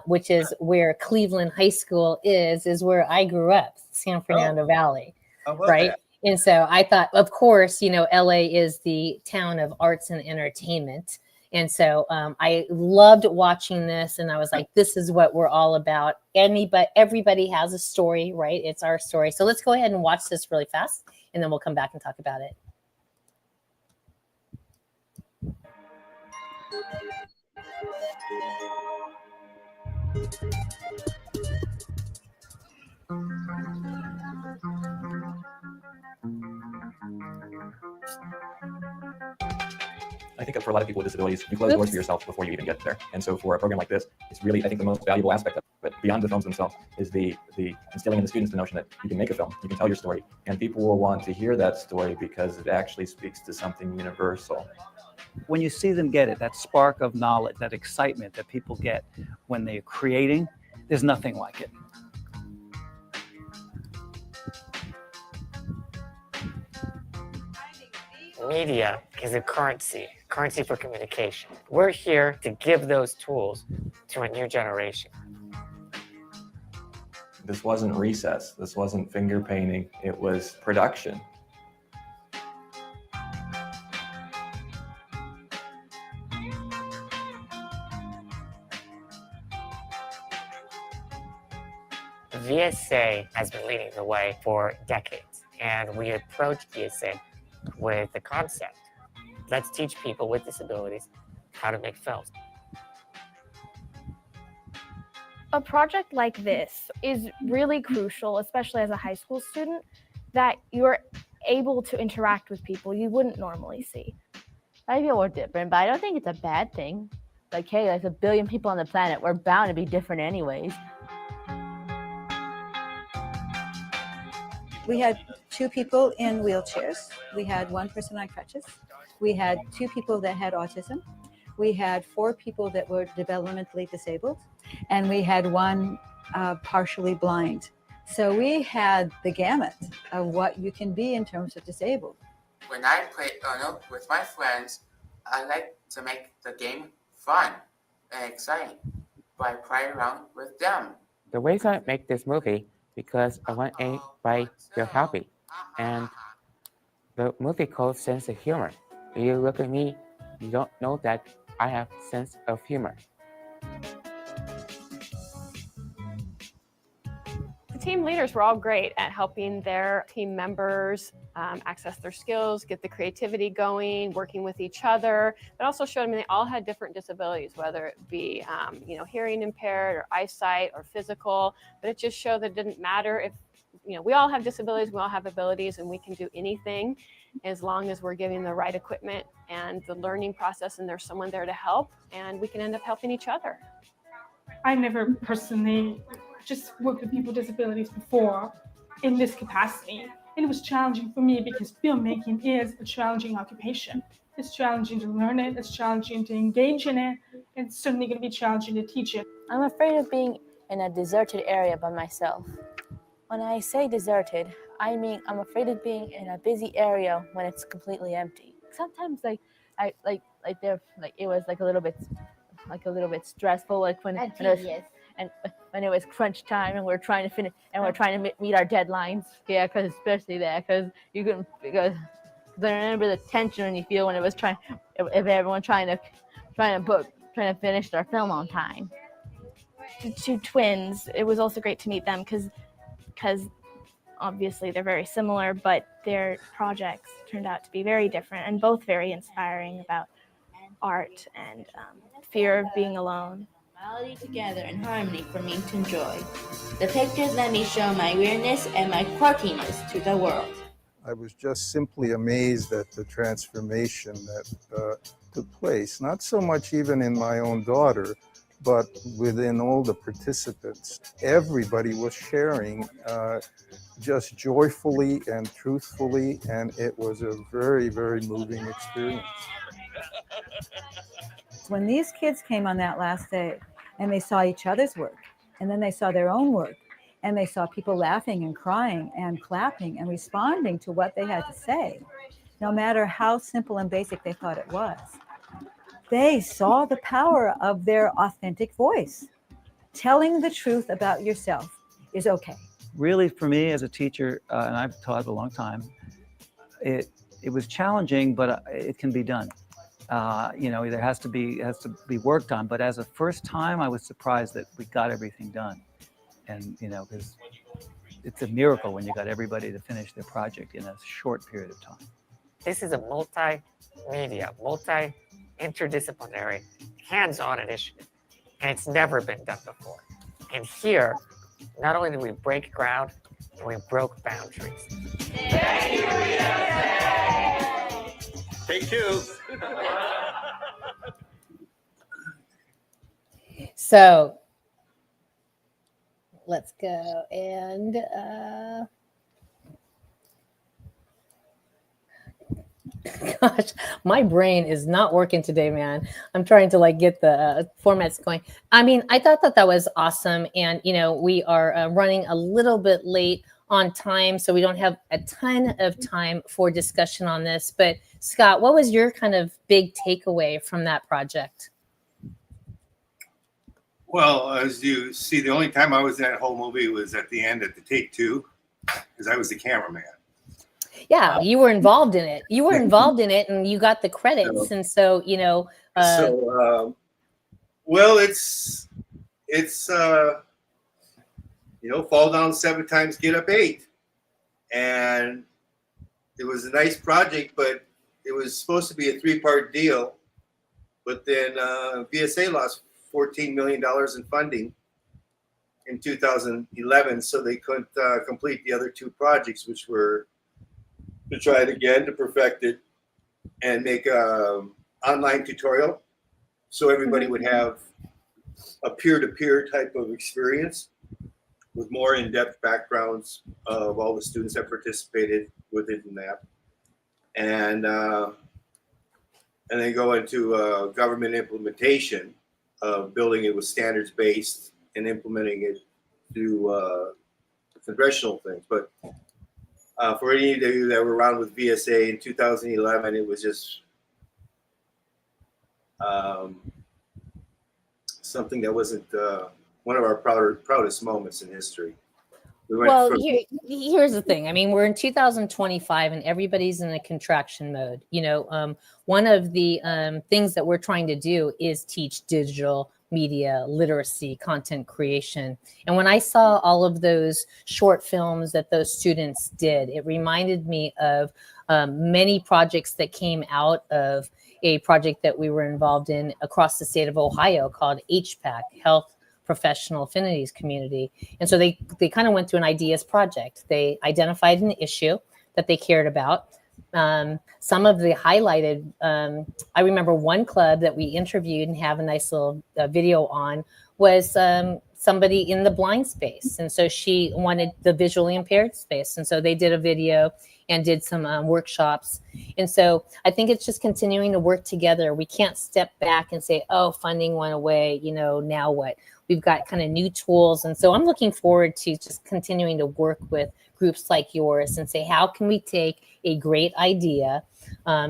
which is where Cleveland High School is where I grew up, San Fernando Valley, right? That. And so I thought, of course, LA is the town of arts and entertainment. And so I loved watching this, and I was like, this is what we're all about. Everybody has a story, right? It's our story. So let's go ahead and watch this really fast, and then we'll come back and talk about it. I think that for a lot of people with disabilities, you close doors for yourself before you even get there. And so for a program like this, it's really, I think, the most valuable aspect of it, but beyond the films themselves, is the instilling in the students the notion that you can make a film, you can tell your story, and people will want to hear that story because it actually speaks to something universal. When you see them get it, that spark of knowledge, that excitement that people get when they're creating, there's nothing like it. Media is a currency for communication. We're here to give those tools to a new generation. This wasn't recess. This wasn't finger painting. It was production. The VSA has been leading the way for decades, and we approach VSA with the concept: let's teach people with disabilities how to make films. A project like this is really crucial, especially as a high school student, that you're able to interact with people you wouldn't normally see. I feel we're different, but I don't think it's a bad thing. Like, hey, there's 1 billion people on the planet. We're bound to be different anyways. We had 2 people in wheelchairs. We had 1 person on crutches. We had 2 people that had autism. We had 4 people that were developmentally disabled. And we had 1 partially blind. So we had the gamut of what you can be in terms of disabled. When I play Uno with my friends, I like to make the game fun and exciting by playing around with them. The reason I make this movie because I want everybody to feel happy. And the movie called Sense of Humor. If you look at me, you don't know that I have sense of humor. The team leaders were all great at helping their team members access their skills, get the creativity going, working with each other. It also showed, I mean, they all had different disabilities, whether it be, hearing impaired or eyesight or physical, but it just showed that it didn't matter if we all have disabilities, we all have abilities, and we can do anything as long as we're giving the right equipment and the learning process, and there's someone there to help, and we can end up helping each other. I never personally just worked with people with disabilities before in this capacity. And it was challenging for me because filmmaking is a challenging occupation. It's challenging to learn it, it's challenging to engage in it, and it's certainly going to be challenging to teach it. I'm afraid of being in a deserted area by myself. When I say deserted, I mean I'm afraid of being in a busy area when it's completely empty. Sometimes it was like a little bit stressful, like when it was crunch time and we're trying to finish and we're trying to meet our deadlines. Yeah, because I remember the tension you feel when it was if everyone trying to finish their film on time. The two twins, it was also great to meet them because obviously they're very similar, but their projects turned out to be very different and both very inspiring about art and fear of being alone. Melody together in harmony for me to enjoy. The pictures let me show my weirdness and my quirkiness to the world. I was just simply amazed at the transformation that took place, not so much even in my own daughter, but within all the participants. Everybody was sharing just joyfully and truthfully, and it was a very, very moving experience. When these kids came on that last day and they saw each other's work, and then they saw their own work, and they saw people laughing and crying and clapping and responding to what they had to say, no matter how simple and basic they thought it was, they saw the power of their authentic voice. Telling the truth about yourself is okay. Really, for me as a teacher, and I've taught a long time, it was challenging, but it can be done. There has to be worked on. But as a first time, I was surprised that we got everything done. And, because it's a miracle when you got everybody to finish their project in a short period of time. This is a multimedia, interdisciplinary, hands-on initiative, and it's never been done before. And here, not only did we break ground, but we broke boundaries. Take two. So let's go and gosh, my brain is not working today, man. I'm trying to get the formats going. I mean, I thought that was awesome. And, we are running a little bit late on time, so we don't have a ton of time for discussion on this. But Scott, what was your kind of big takeaway from that project? Well, as you see, the only time I was in that whole movie was at the end at the take two, because I was the cameraman. Yeah, you were involved in it. You were involved in it, and you got the credits. And so, well, it's fall down 7 times, get up 8, and it was a nice project, but it was supposed to be a 3-part deal, but then VSA lost $14 million in funding in 2011, so they couldn't complete the other 2 projects, which were to try it again, to perfect it, and make an online tutorial, so everybody would have a peer-to-peer type of experience with more in-depth backgrounds of all the students that participated within that, and then go into government implementation of building it with standards-based and implementing it through congressional things. But for any of you that were around with VSA in 2011, it was just something that wasn't one of our proudest moments in history. Here's the thing. I mean, we're in 2025 and everybody's in a contraction mode. One of the things that we're trying to do is teach digital media literacy, content creation. And when I saw all of those short films that those students did, it reminded me of many projects that came out of a project that we were involved in across the state of Ohio called HPAC, Health, professional affinities community. And so they kind of went through an ideas project. They identified an issue that they cared about. Some of the highlighted, I remember one club that we interviewed and have a nice little video on was somebody in the blind space. And so she wanted the visually impaired space. And so they did a video and did some workshops. And so I think it's just continuing to work together. We can't step back and say, oh, funding went away, you know, now what? We've got kind of new tools. And so I'm looking forward to just continuing to work with groups like yours and say, how can we take a great idea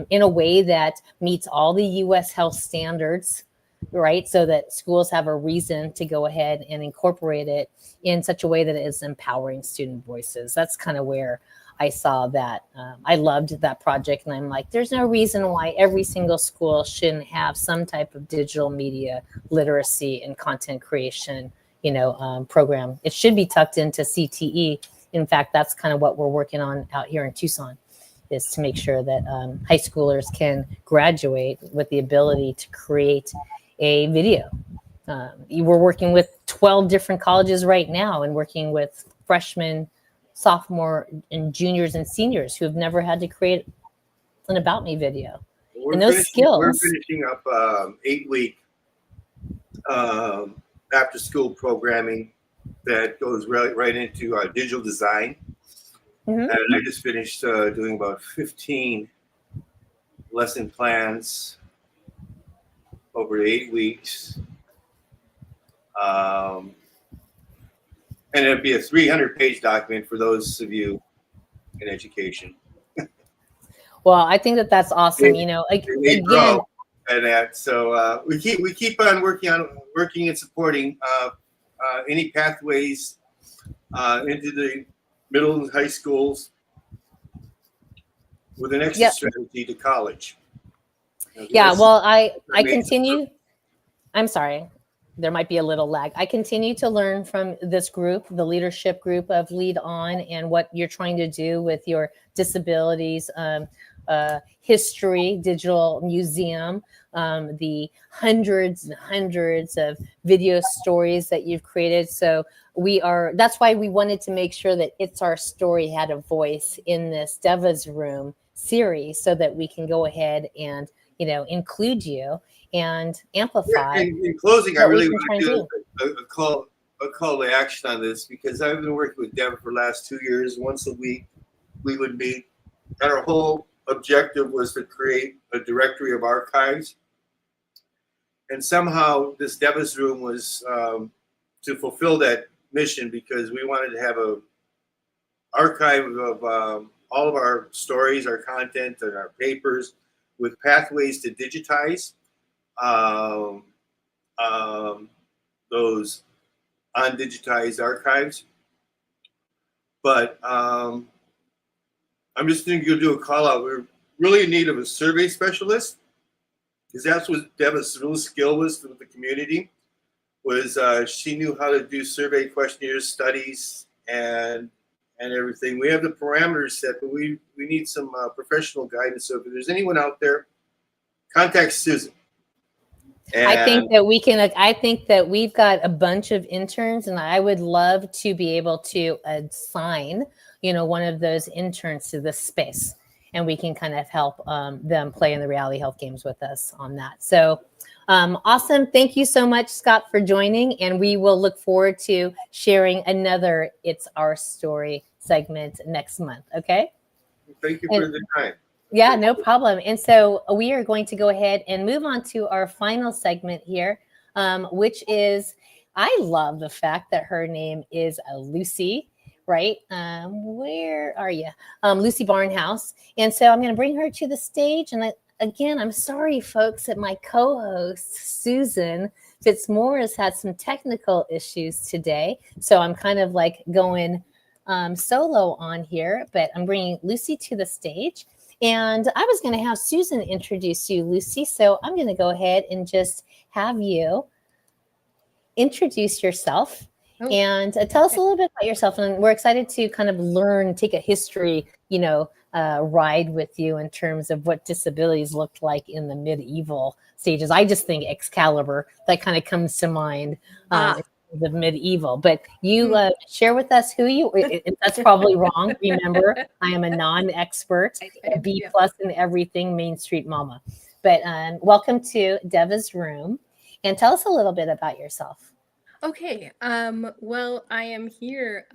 in a way that meets all the U.S. health standards, right? So that schools have a reason to go ahead and incorporate it in such a way that it is empowering student voices. That's kind of where I saw that. I loved that project, and I'm like, there's no reason why every single school shouldn't have some type of digital media literacy and content creation, you know, program. It should be tucked into CTE. In fact, that's kind of what we're working on out here in Tucson, is to make sure that high schoolers can graduate with the ability to create a video. We're working with 12 different colleges right now and working with freshmen, sophomore, and juniors and seniors who have never had to create an About Me video. And those skills. We're finishing up 8-week after school programming that goes right into digital design. And I just finished doing about 15 lesson plans over 8 weeks. And it'd be a 300-page document for those of you in education. Well, I think that that's awesome. You know, again, and that. So we keep on working and supporting any pathways into the middle and high schools with an exit strategy to college. Yeah, well, I continue. I'm sorry. There might be a little lag. I continue to learn from this group, the leadership group of Lead On, and what you're trying to do with your disabilities history digital museum, the hundreds and hundreds of video stories that you've created. So that's why we wanted to make sure that It's Our Story had a voice in this Devva's Room series, so that we can go ahead and, you know, include you and amplify. In closing, I really want to do a call to action on this, because I've been working with Devva for the last 2 years. Once a week, we would meet, and our whole objective was to create a directory of archives. And somehow this Devva's Room was to fulfill that mission, because we wanted to have a archive of all of our stories, our content, and our papers, with pathways to digitize those undigitized archives. But I'm just going to do a call out. We're really in need of a survey specialist, because that's what Devva's real skill was with the community. Was she knew how to do survey questionnaires, studies, and everything. We have the parameters set, but we need some professional guidance. So if there's anyone out there, contact Susan. And I think that we've got a bunch of interns, and I would love to be able to assign, you know, one of those interns to this space, and we can kind of help them play in the reality health games with us on that. So awesome. Thank you so much, Scott, for joining, and we will look forward to sharing another It's Our Story segment next month. Okay. Thank you for the time. Yeah, no problem. And so we are going to go ahead and move on to our final segment here, which is, I love the fact that her name is Lucy, right? Where are you? Lucy Barnhouse. And so I'm going to bring her to the stage. And again, I'm sorry, folks, that my co-host, Susan Fitzmaurice, had some technical issues today. So I'm kind of like going solo on here, but I'm bringing Lucy to the stage. And I was going to have Susan introduce you, Lucy. So I'm going to go ahead and just have you introduce yourself and tell us a little bit about yourself. And we're excited to kind of learn, take a history, you know, ride with you in terms of what disabilities looked like in the medieval stages. I just think Excalibur, that kind of comes to mind. of medieval, but you share with us who you, that's probably wrong. Remember, I am a non-expert, a B+ in everything, Main Street Mama. But welcome to Devva's Room, and tell us a little bit about yourself. Okay, well, I am here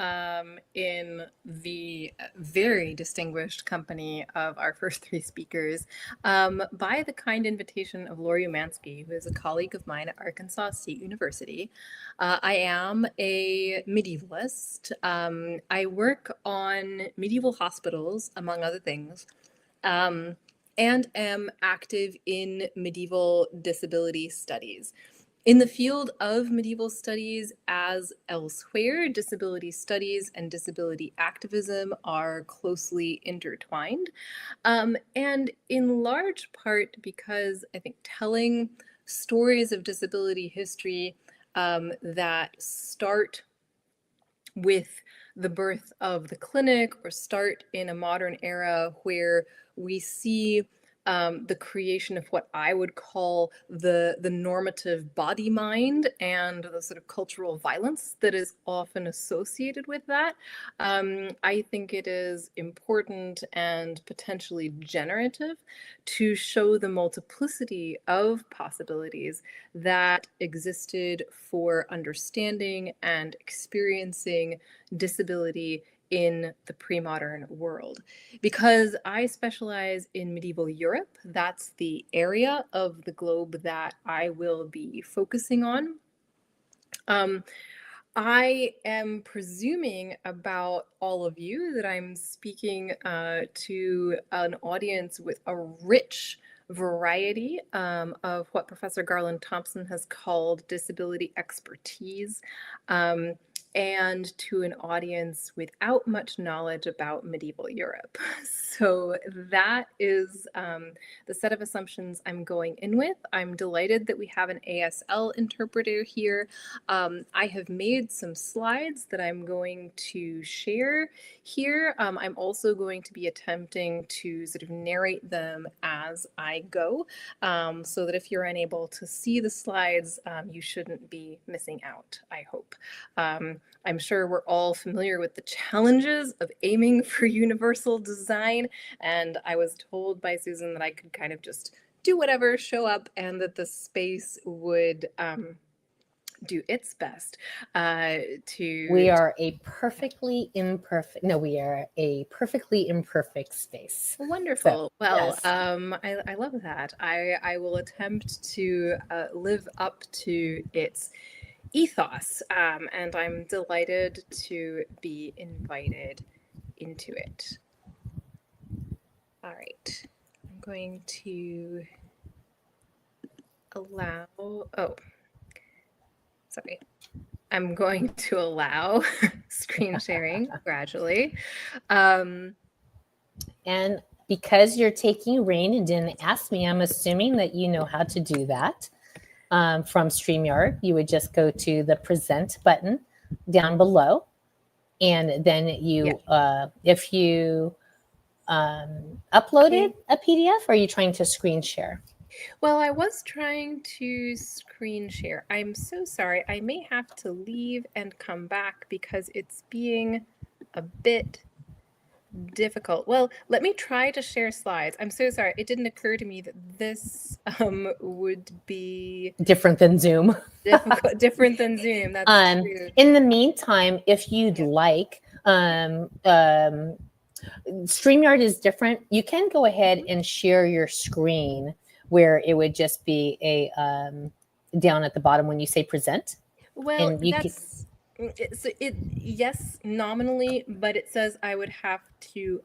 in the very distinguished company of our first three speakers by the kind invitation of Lori Umansky, who is a colleague of mine at Arkansas State University. I am a medievalist. I work on medieval hospitals, among other things, and am active in medieval disability studies. In the field of medieval studies, as elsewhere, disability studies and disability activism are closely intertwined. And in large part because I think telling stories of disability history that start with the birth of the clinic or start in a modern era where we see the creation of what I would call the normative body mind and the sort of cultural violence that is often associated with that. I think it is important and potentially generative to show the multiplicity of possibilities that existed for understanding and experiencing disability in the pre-modern world. Because I specialize in medieval Europe, that's the area of the globe that I will be focusing on. I am presuming about all of you that I'm speaking to an audience with a rich variety of what Professor Garland-Thomson has called disability expertise, and to an audience without much knowledge about medieval Europe. So that is the set of assumptions I'm going in with. I'm delighted that we have an ASL interpreter here. I have made some slides that I'm going to share here. I'm also going to be attempting to sort of narrate them as I go, so that if you're unable to see the slides, you shouldn't be missing out, I hope. I'm sure we're all familiar with the challenges of aiming for universal design, and I was told by Susan that I could kind of just do whatever, show up, and that the space would do its best to... We are a perfectly imperfect, no, we are a perfectly imperfect space. Wonderful. So, well, yes. I love that. I will attempt to live up to its ethos, and I'm delighted to be invited into it. All right, I'm going to allow, I'm going to allow screen sharing gradually. And because you're taking reign and didn't ask me, I'm assuming that you know how to do that. From StreamYard, you would just go to the present button down below. And then you, if you uploaded a PDF, or are you trying to screen share? Well, I was trying to screen share. I'm so sorry. I may have to leave and come back because it's being a bit difficult. Well, let me try to share slides. I'm so sorry. It didn't occur to me that this would be different than Zoom. Different than Zoom. That's true. In the meantime, if you'd like, StreamYard is different. You can go ahead and share your screen where it would just be a down at the bottom when you say present. Well, and you that's... So yes, nominally, but it says I would have to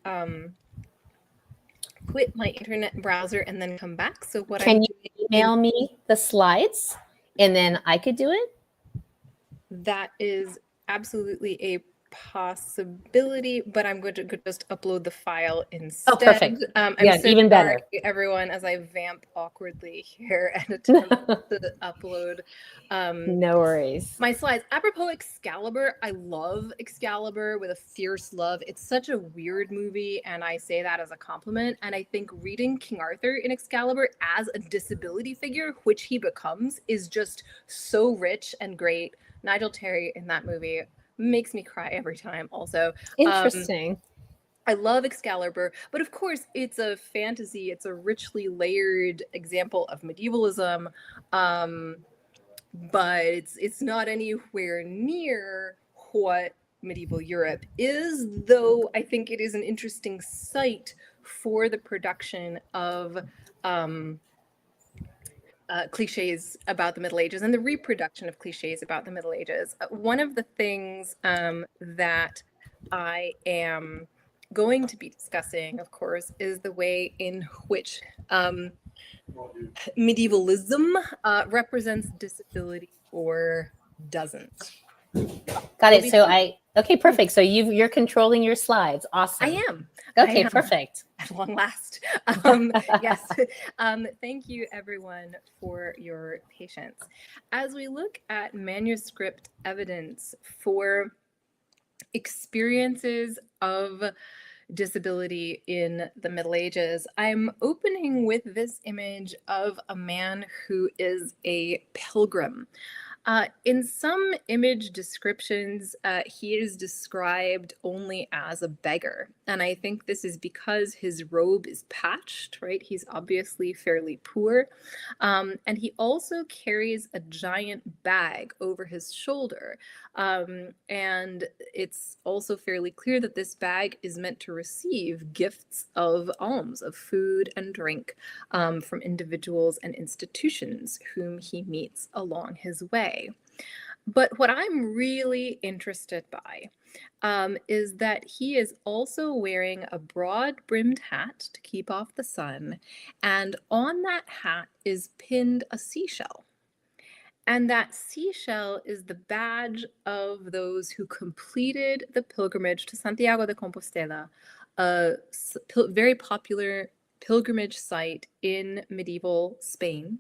quit my internet browser and then come back. So what can you email me the slides and then I could do it? That is absolutely a possibility, but I'm going to just upload the file instead. Oh, perfect. I'm so even better. Sorry, everyone, as I vamp awkwardly here and attempt to upload no worries. My slides. Apropos Excalibur, I love Excalibur with a fierce love. It's such a weird movie, and I say that as a compliment. And I think reading King Arthur in Excalibur as a disability figure, which he becomes, is just so rich and great. Nigel Terry in that movie makes me cry every time also. Interesting. I love Excalibur, but of course it's a fantasy. It's a richly layered example of medievalism, but it's not anywhere near what medieval Europe is, though I think it is an interesting site for the production of cliches about the Middle Ages and the reproduction of cliches about the Middle Ages. One of the things that I am going to be discussing, of course, is the way in which medievalism represents disability or doesn't. Got it. So okay, perfect. So you're controlling your slides. Awesome. I am. Okay, I am. perfect. At long last. Yes. Thank you, everyone, for your patience. As we look at manuscript evidence for experiences of disability in the Middle Ages, I'm opening with this image of a man who is a pilgrim. In some image descriptions, he is described only as a beggar. And I think this is because his robe is patched, right? He's obviously fairly poor. And he also carries a giant bag over his shoulder. And it's also fairly clear that this bag is meant to receive gifts of alms, of food and drink from individuals and institutions whom he meets along his way. But what I'm really interested by is that he is also wearing a broad-brimmed hat to keep off the sun, and on that hat is pinned a seashell. And that seashell is the badge of those who completed the pilgrimage to Santiago de Compostela, a very popular pilgrimage site in medieval Spain.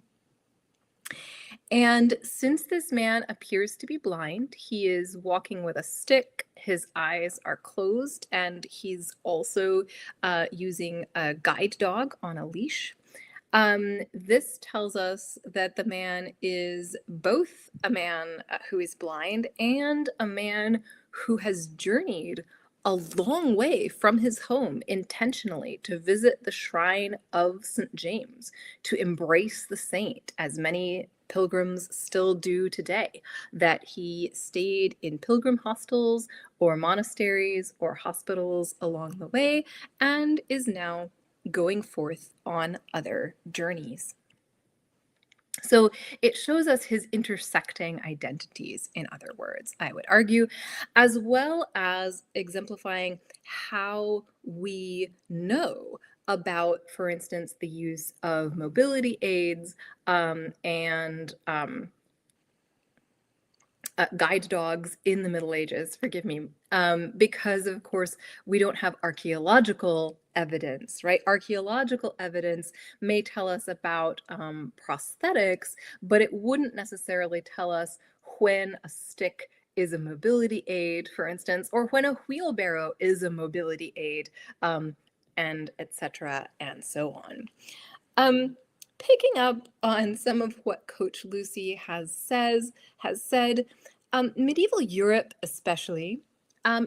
And since this man appears to be blind, he is walking with a stick, his eyes are closed, and he's also using a guide dog on a leash. This tells us that the man is both a man who is blind and a man who has journeyed a long way from his home intentionally to visit the shrine of St. James, to embrace the saint, as many pilgrims still do today, that he stayed in pilgrim hostels or monasteries or hospitals along the way and is now going forth on other journeys. So it shows us his intersecting identities, in other words, I would argue, as well as exemplifying how we know about, for instance, the use of mobility aids and guide dogs in the Middle Ages, forgive me, because of course we don't have archaeological evidence, right? Archaeological evidence may tell us about prosthetics, but it wouldn't necessarily tell us when a stick is a mobility aid, for instance, or when a wheelbarrow is a mobility aid, and etc. and so on. Picking up on some of what Coach Lucy has said, medieval Europe especially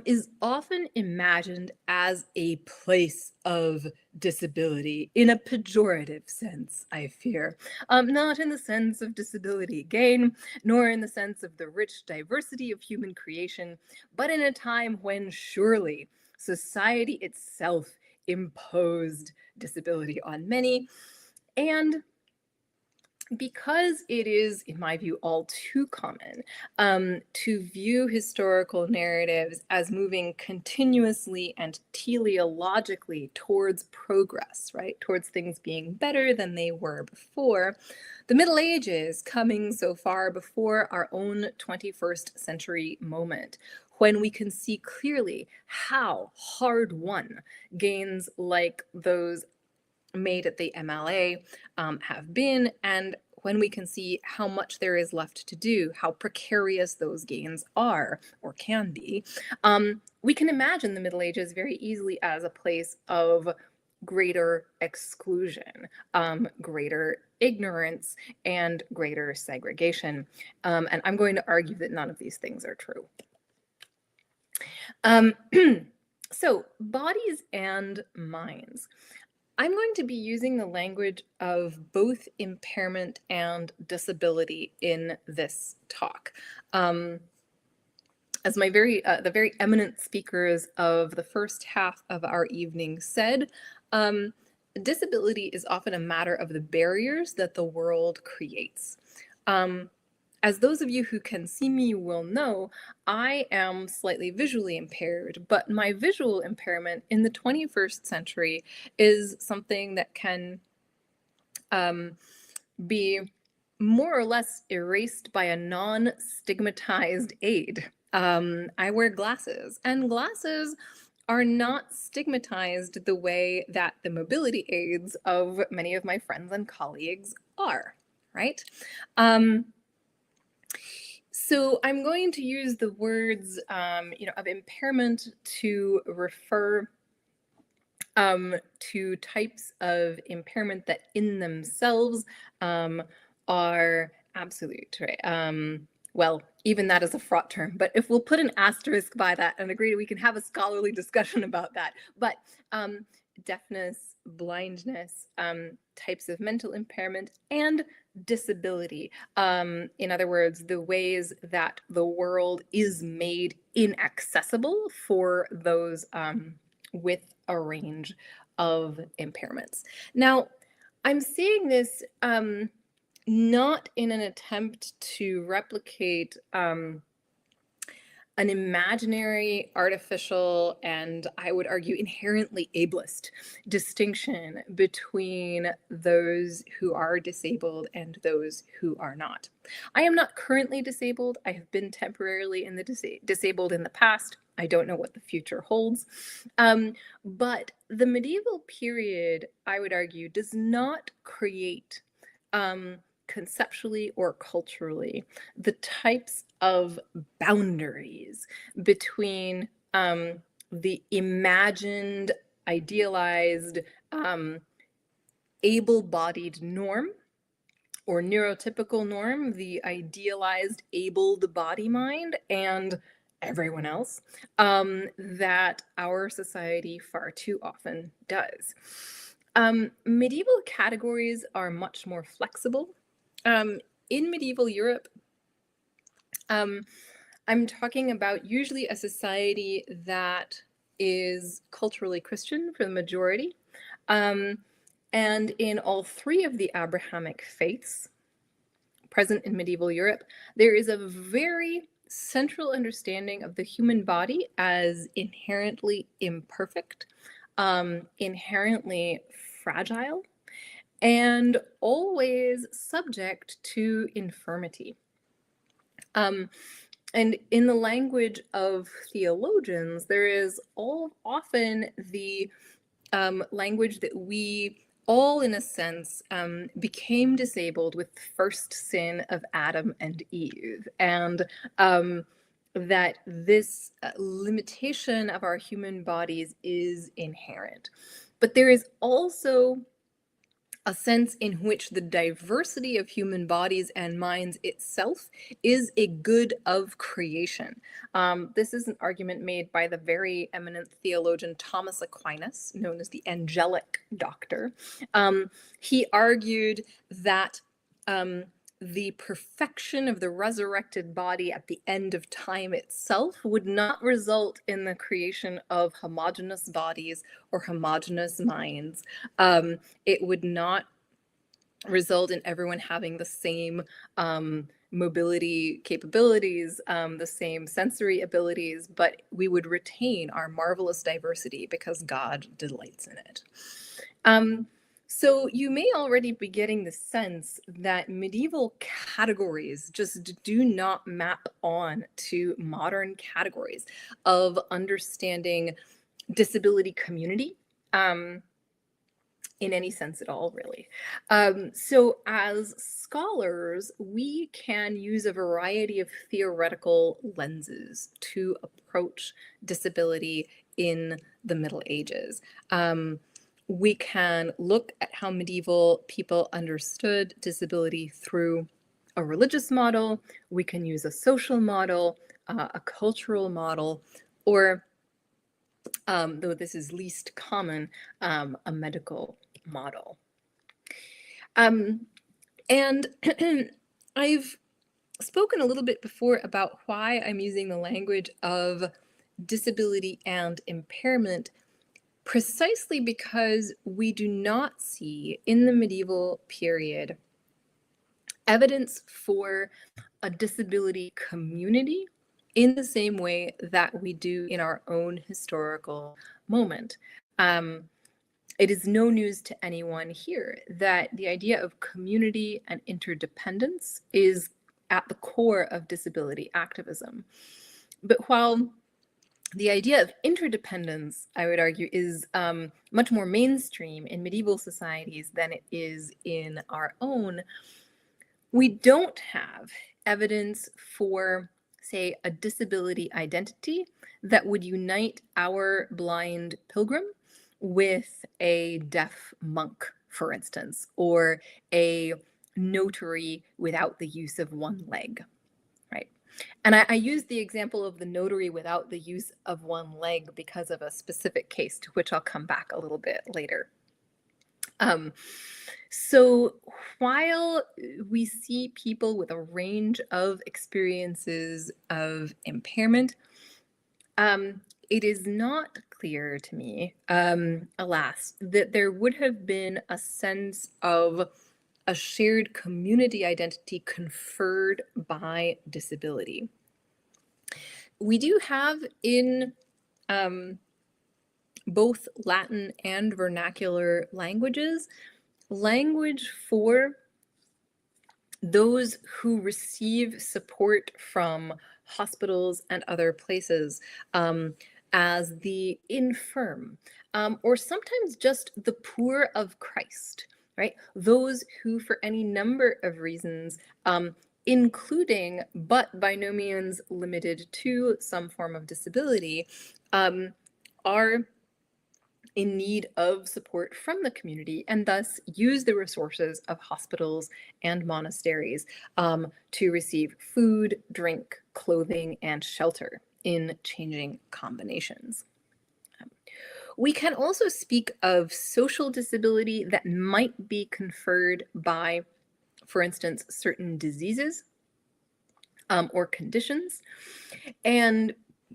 is often imagined as a place of disability in a pejorative sense, I fear. Not in the sense of disability gain, nor in the sense of the rich diversity of human creation, but in a time when surely society itself imposed disability on many. And because it is, in my view, all too common to view historical narratives as moving continuously and teleologically towards progress, right? Towards things being better than they were before, the Middle Ages coming so far before our own 21st century moment, when we can see clearly how hard-won gains like those made at the MLA have been, and when we can see how much there is left to do, how precarious those gains are or can be, we can imagine the Middle Ages very easily as a place of greater exclusion, greater ignorance, and greater segregation. And I'm going to argue that none of these things are true. So, bodies and minds. I'm going to be using the language of both impairment and disability in this talk. As the very eminent speakers of the first half of our evening said, disability is often a matter of the barriers that the world creates. As those of you who can see me will know, I am slightly visually impaired, but my visual impairment in the 21st century is something that can be more or less erased by a non-stigmatized aid. I wear glasses, and glasses are not stigmatized the way that the mobility aids of many of my friends and colleagues are, right? So I'm going to use the words, of impairment to refer to types of impairment that in themselves are absolute, right? Well, even that is a fraught term, but if we'll put an asterisk by that and agree we can have a scholarly discussion about that. But deafness, blindness, types of mental impairment, and disability. In other words, the ways that the world is made inaccessible for those with a range of impairments. Now, I'm saying this not in an attempt to replicate an imaginary, artificial, and I would argue inherently ableist distinction between those who are disabled and those who are not. I am not currently disabled. I have been temporarily disabled in the past. I don't know what the future holds. But the medieval period, I would argue, does not create conceptually or culturally the types of boundaries between the imagined, idealized, able-bodied norm or neurotypical norm, the idealized abled body mind, and everyone else that our society far too often does. Medieval categories are much more flexible. In medieval Europe, I'm talking about usually a society that is culturally Christian for the majority. And in all three of the Abrahamic faiths present in medieval Europe, there is a very central understanding of the human body as inherently imperfect, inherently fragile, and always subject to infirmity. And in the language of theologians, there is often the language that we all, in a sense, became disabled with the first sin of Adam and Eve, and that this limitation of our human bodies is inherent. But there is also a sense in which the diversity of human bodies and minds itself is a good of creation. This is an argument made by the very eminent theologian Thomas Aquinas, known as the angelic doctor. He argued that the perfection of the resurrected body at the end of time itself would not result in the creation of homogeneous bodies or homogeneous minds. It would not result in everyone having the same mobility capabilities, the same sensory abilities, but we would retain our marvelous diversity because God delights in it. So you may already be getting the sense that medieval categories just do not map on to modern categories of understanding disability community in any sense at all, really. So as scholars, we can use a variety of theoretical lenses to approach disability in the Middle Ages. We can look at how medieval people understood disability through a religious model. We can use a social model, a cultural model, or, though this is least common, a medical model. And I've spoken a little bit before about why I'm using the language of disability and impairment, precisely because we do not see in the medieval period evidence for a disability community in the same way that we do in our own historical moment. It is no news to anyone here that the idea of community and interdependence is at the core of disability activism. But while the idea of interdependence, I would argue, is much more mainstream in medieval societies than it is in our own, we don't have evidence for, say, a disability identity that would unite our blind pilgrim with a deaf monk, for instance, or a notary without the use of one leg, right? And I use the example of the notary without the use of one leg because of a specific case to which I'll come back a little bit later. So while we see people with a range of experiences of impairment, it is not clear to me, alas, that there would have been a sense of a shared community identity conferred by disability. We do have in both Latin and vernacular languages, language for those who receive support from hospitals and other places, as the infirm, or sometimes just the poor of Christ, right? Those who, for any number of reasons, including, but by no means limited to, some form of disability, are in need of support from the community, and thus use the resources of hospitals and monasteries to receive food, drink, clothing, and shelter in changing combinations. We can also speak of social disability that might be conferred by, for instance, certain diseases or conditions. And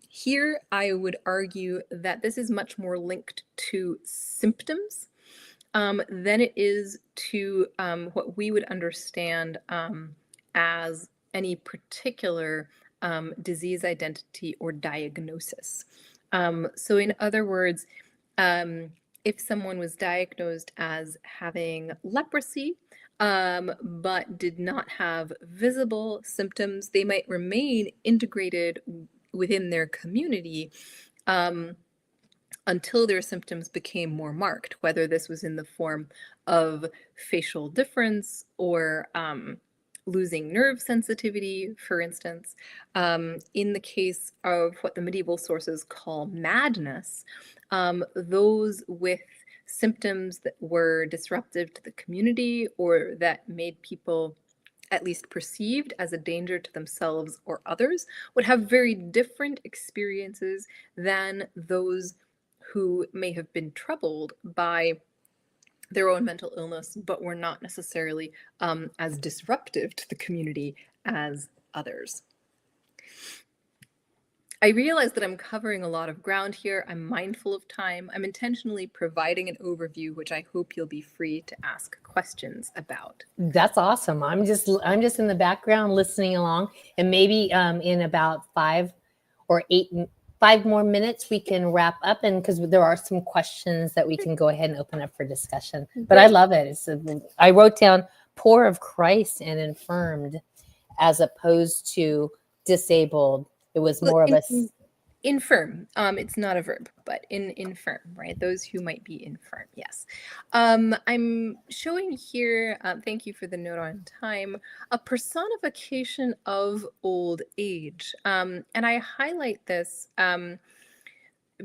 here I would argue that this is much more linked to symptoms than it is to what we would understand as any particular disease identity or diagnosis. So in other words, if someone was diagnosed as having leprosy, but did not have visible symptoms, they might remain integrated within their community until their symptoms became more marked, whether this was in the form of facial difference or losing nerve sensitivity, for instance. In the case of what the medieval sources call madness, those with symptoms that were disruptive to the community or that made people at least perceived as a danger to themselves or others would have very different experiences than those who may have been troubled by their own mental illness, but were not necessarily as disruptive to the community as others. I realize that I'm covering a lot of ground here. I'm mindful of time. I'm intentionally providing an overview, which I hope you'll be free to ask questions about. That's awesome. I'm just in the background listening along, and maybe in about 5 more minutes we can wrap up, and because there are some questions that we can go ahead and open up for discussion. But I love it. I wrote down poor of Christ and infirmed as opposed to disabled. It was more of a infirm. It's not a verb, but infirm, right? Those who might be infirm. Yes. I'm showing here, thank you for the note on time, a personification of old age. And I highlight this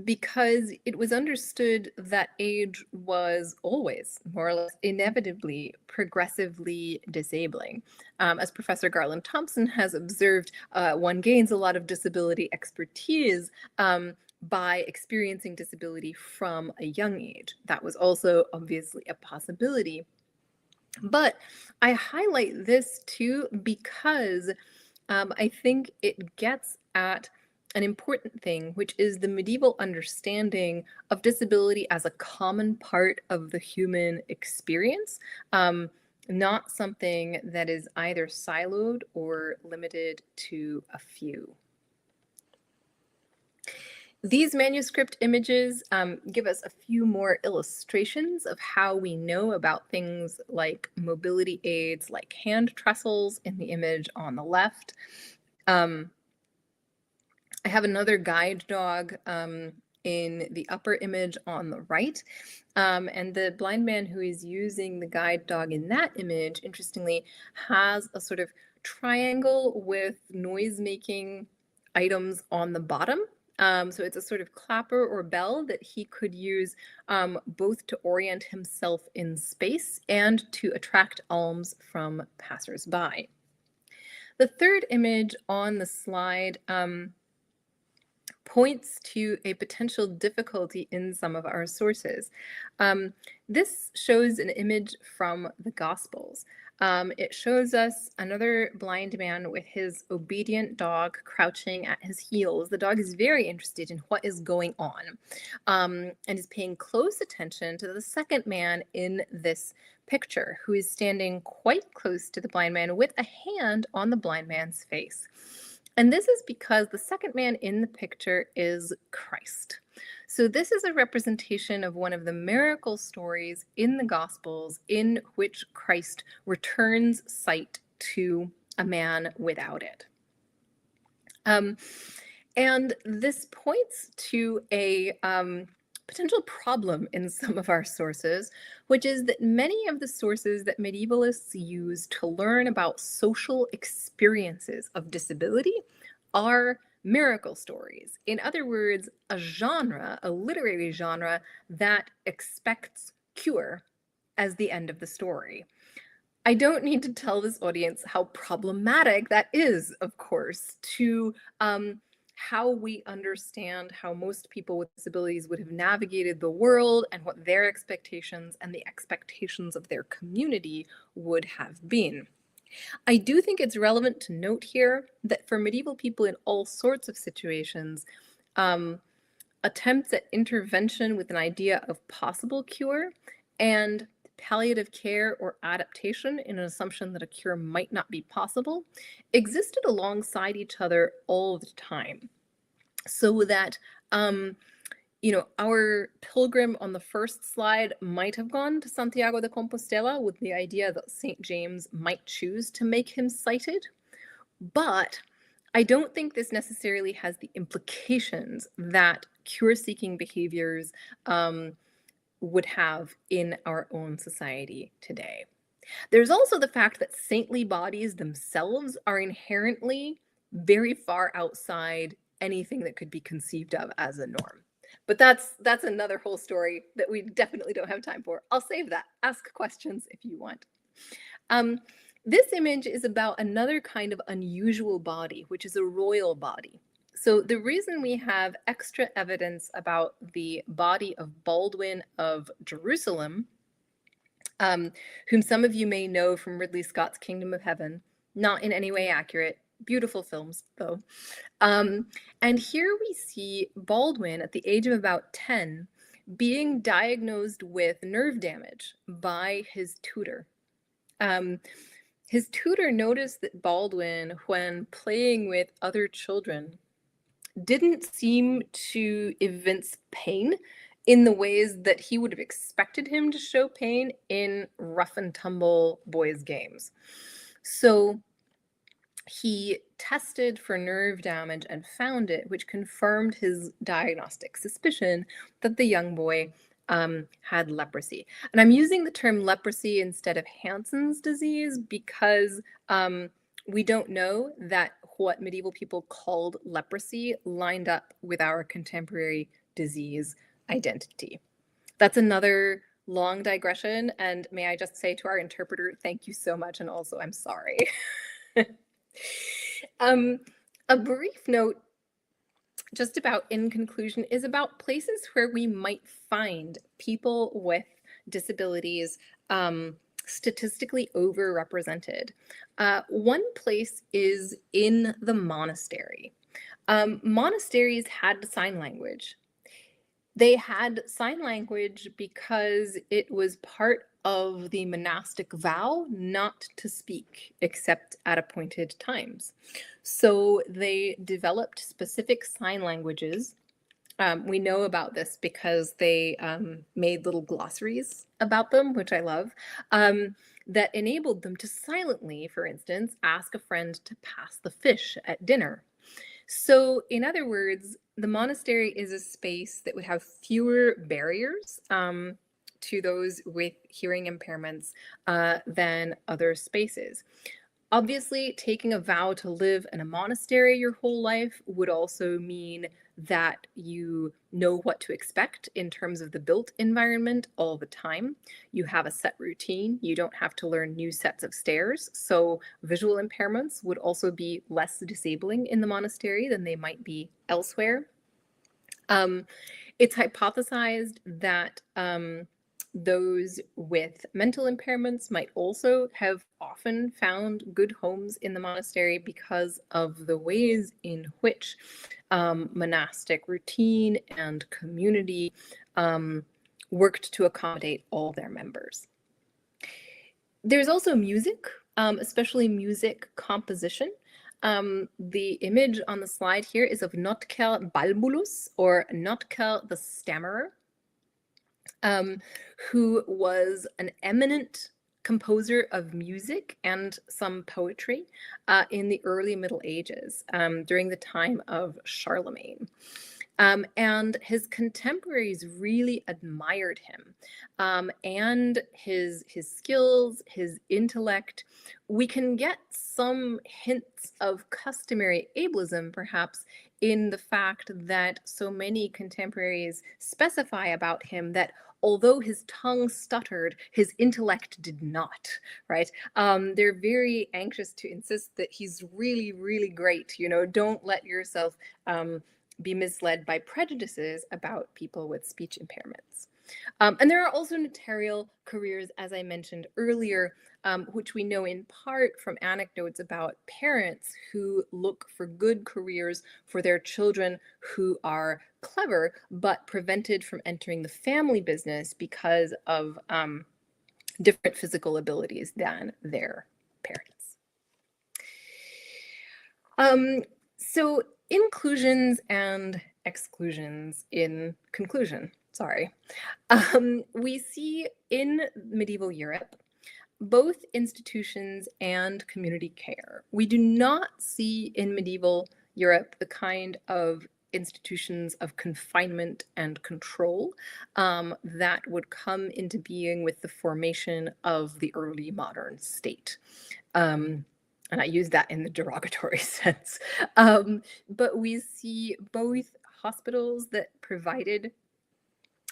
because it was understood that age was always, more or less, inevitably, progressively disabling. As Professor Garland-Thomson has observed, one gains a lot of disability expertise by experiencing disability from a young age. That was also obviously a possibility. But I highlight this too because I think it gets at an important thing, which is the medieval understanding of disability as a common part of the human experience, not something that is either siloed or limited to a few. These manuscript images give us a few more illustrations of how we know about things like mobility aids, like hand trestles in the image on the left. I have another guide dog in the upper image on the right. And the blind man who is using the guide dog in that image, interestingly, has a sort of triangle with noise-making items on the bottom. So it's a sort of clapper or bell that he could use both to orient himself in space and to attract alms from passersby. The third image on the slide points to a potential difficulty in some of our sources. This shows an image from the Gospels. It shows us another blind man with his obedient dog crouching at his heels. The dog is very interested in what is going on and is paying close attention to the second man in this picture, who is standing quite close to the blind man with a hand on the blind man's face. And this is because the second man in the picture is Christ. So this is a representation of one of the miracle stories in the Gospels in which Christ returns sight to a man without it. And this points to a potential problem in some of our sources, which is that many of the sources that medievalists use to learn about social experiences of disability are miracle stories. In other words, a genre, a literary genre that expects cure as the end of the story. I don't need to tell this audience how problematic that is, of course, to how we understand how most people with disabilities would have navigated the world and what their expectations and the expectations of their community would have been. I do think it's relevant to note here that for medieval people in all sorts of situations, attempts at intervention with an idea of possible cure and palliative care or adaptation in an assumption that a cure might not be possible existed alongside each other all the time. So that, our pilgrim on the first slide might have gone to Santiago de Compostela with the idea that St. James might choose to make him sighted, but I don't think this necessarily has the implications that cure-seeking behaviors would have in our own society today. There's also the fact that saintly bodies themselves are inherently very far outside anything that could be conceived of as a norm. But that's another whole story that we definitely don't have time for. I'll save that. Ask questions if you want. This image is about another kind of unusual body, which is a royal body. So the reason we have extra evidence about the body of Baldwin of Jerusalem, whom some of you may know from Ridley Scott's Kingdom of Heaven, not in any way accurate, beautiful films though. And here we see Baldwin at the age of about 10 being diagnosed with nerve damage by his tutor. His tutor noticed that Baldwin, when playing with other children, didn't seem to evince pain in the ways that he would have expected him to show pain in rough and tumble boys' games. So he tested for nerve damage and found it, which confirmed his diagnostic suspicion that the young boy had leprosy. And I'm using the term leprosy instead of Hansen's disease because we don't know that what medieval people called leprosy lined up with our contemporary disease identity. That's another long digression, and may I just say to our interpreter, thank you so much, and also I'm sorry. A brief note just about in conclusion is about places where we might find people with disabilities statistically overrepresented. One place is in the monastery. Monasteries had sign language. They had sign language because it was part of the monastic vow not to speak except at appointed times. So they developed specific sign languages. We know about this because they made little glossaries about them, which I love, that enabled them to silently, for instance, ask a friend to pass the fish at dinner. So, in other words, the monastery is a space that would have fewer barriers to those with hearing impairments than other spaces. Obviously, taking a vow to live in a monastery your whole life would also mean that you know what to expect in terms of the built environment all the time. You have a set routine. You don't have to learn new sets of stairs. So visual impairments would also be less disabling in the monastery than they might be elsewhere. It's hypothesized that those with mental impairments might also have often found good homes in the monastery because of the ways in which monastic routine and community worked to accommodate all their members. There's also music, especially music composition. The image on the slide here is of Notker Balbulus, or Notker the Stammerer, who was an eminent composer of music and some poetry in the early Middle Ages, during the time of Charlemagne. And his contemporaries really admired him and his skills, his intellect. We can get some hints of customary ableism, perhaps, in the fact that so many contemporaries specify about him that although his tongue stuttered, his intellect did not, right? They're very anxious to insist that he's really, really great. You know, don't let yourself be misled by prejudices about people with speech impairments. And there are also notarial careers, as I mentioned earlier, which we know in part from anecdotes about parents who look for good careers for their children who are clever, but prevented from entering the family business because of different physical abilities than their parents. So inclusions and exclusions in conclusion. Sorry. We see in medieval Europe both institutions and community care. We do not see in medieval Europe the kind of institutions of confinement and control that would come into being with the formation of the early modern state. And I use that in the derogatory sense. But we see both hospitals that provided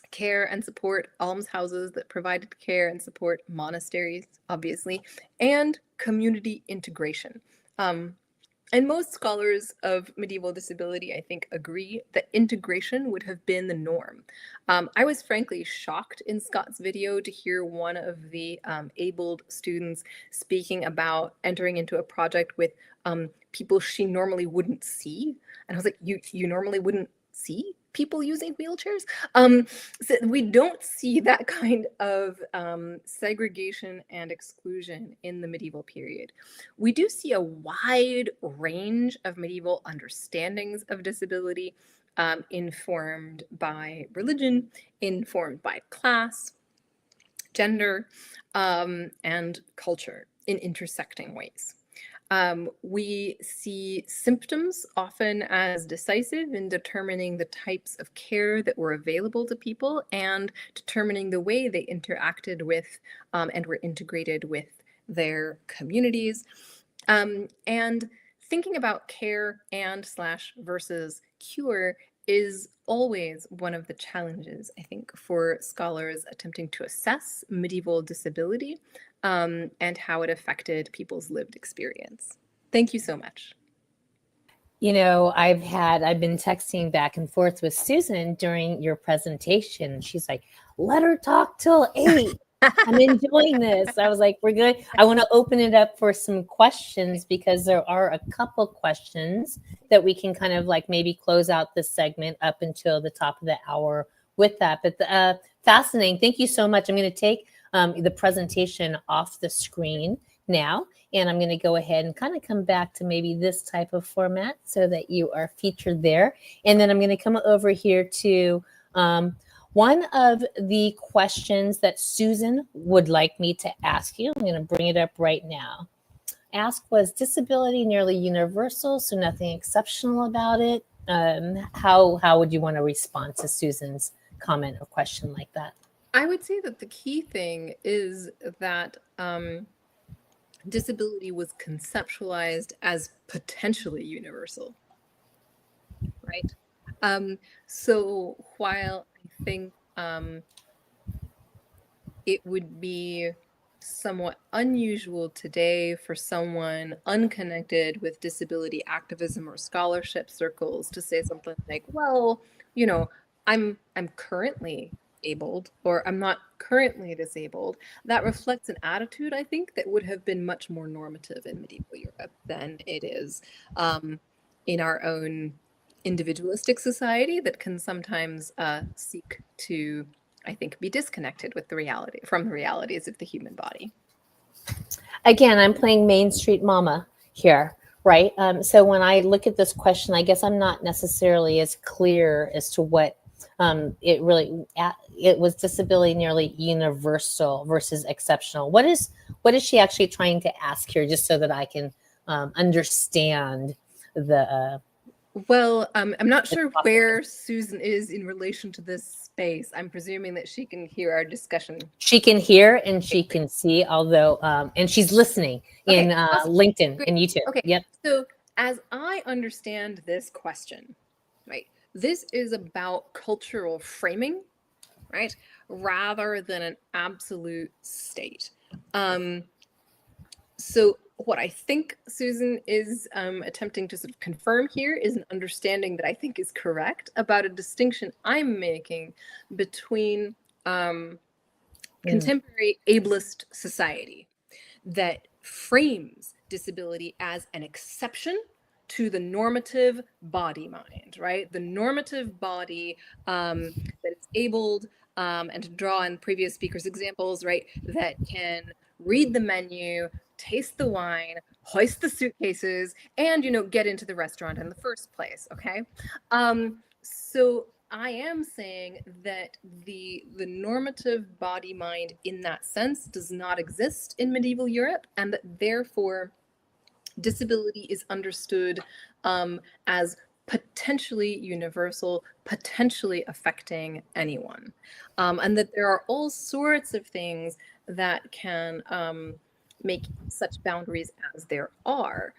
care and support, almshouses that provided care and support, monasteries, obviously, and community integration. And most scholars of medieval disability, I think, agree that integration would have been the norm. I was frankly shocked in Scott's video to hear one of the abled students speaking about entering into a project with people she normally wouldn't see. And I was like, you normally wouldn't see people using wheelchairs? So we don't see that kind of segregation and exclusion in the medieval period. We do see a wide range of medieval understandings of disability, informed by religion, informed by class, gender, and culture in intersecting ways. We see symptoms often as decisive in determining the types of care that were available to people and determining the way they interacted with and were integrated with their communities. And thinking about care and/versus cure is always one of the challenges, I think, for scholars attempting to assess medieval disability and how it affected people's lived experience. Thank you so much. You know, I've been texting back and forth with Susan during your presentation. She's like, let her talk till 8. I'm enjoying this. I was like, we're good. I want to open it up for some questions because there are a couple questions that we can kind of like maybe close out this segment up until the top of the hour with that. But fascinating. Thank you so much. I'm going to take the presentation off the screen now, and I'm going to go ahead and kind of come back to maybe this type of format so that you are featured there. And then I'm going to come over here to one of the questions that Susan would like me to ask you. I'm going to bring it up right now. Ask, was disability nearly universal, so nothing exceptional about it? How would you want to respond to Susan's comment or question like that? I would say that the key thing is that disability was conceptualized as potentially universal, right? So while I think it would be somewhat unusual today for someone unconnected with disability activism or scholarship circles to say something like, well, you know, I'm currently abled, or I'm not currently disabled, that reflects an attitude, I think, that would have been much more normative in medieval Europe than it is in our own individualistic society that can sometimes seek to, I think, be disconnected with the realities of the human body. Again, I'm playing Main Street Mama here, right? So when I look at this question, I guess I'm not necessarily as clear as to what it was disability nearly universal versus exceptional. What is she actually trying to ask here, just so that I can understand the well, I'm not sure where Susan is in relation to this space. I'm presuming that she can hear our discussion. She can hear and she can see, although and she's listening in awesome. LinkedIn Great. and YouTube. Okay. Yep. So as I understand this question, right, this is about cultural framing, right, rather than an absolute state. So what I think Susan is attempting to sort of confirm here is an understanding that I think is correct about a distinction I'm making between contemporary ableist society that frames disability as an exception to the normative body mind, right? The normative body that is abled, and to draw on previous speakers' examples, right, that can read the menu, taste the wine, hoist the suitcases, and, you know, get into the restaurant in the first place, okay? So I am saying that the normative body mind in that sense does not exist in medieval Europe, and that therefore disability is understood as potentially universal, potentially affecting anyone. And that there are all sorts of things that can make such boundaries as there are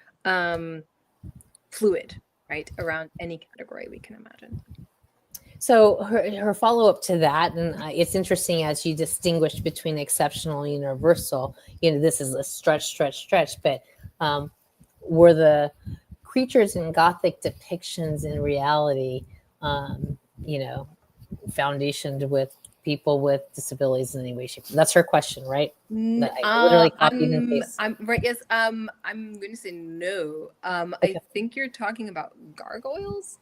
fluid, right, around any category we can imagine. So her follow-up to that, and it's interesting as you distinguish between exceptional and universal, you know, this is a stretch, but were the creatures in Gothic depictions in reality, you know, foundationed with people with disabilities in any way, shape? That's her question, right? That I literally copied and pasted. Right, yes, I'm going to say no. Okay. I think you're talking about gargoyles.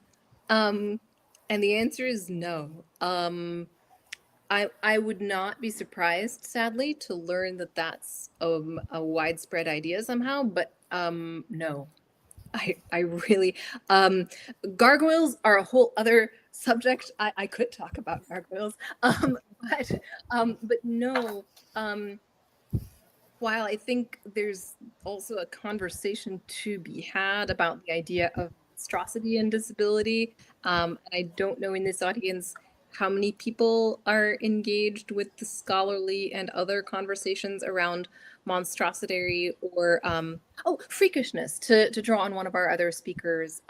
And the answer is no. I would not be surprised, sadly, to learn that that's a widespread idea somehow, but no. I really, gargoyles are a whole other subject. I could talk about gargoyles, but no. While I think there's also a conversation to be had about the idea of monstrosity and disability, and I don't know in this audience how many people are engaged with the scholarly and other conversations around monstrosity or freakishness, to draw on one of our other speakers'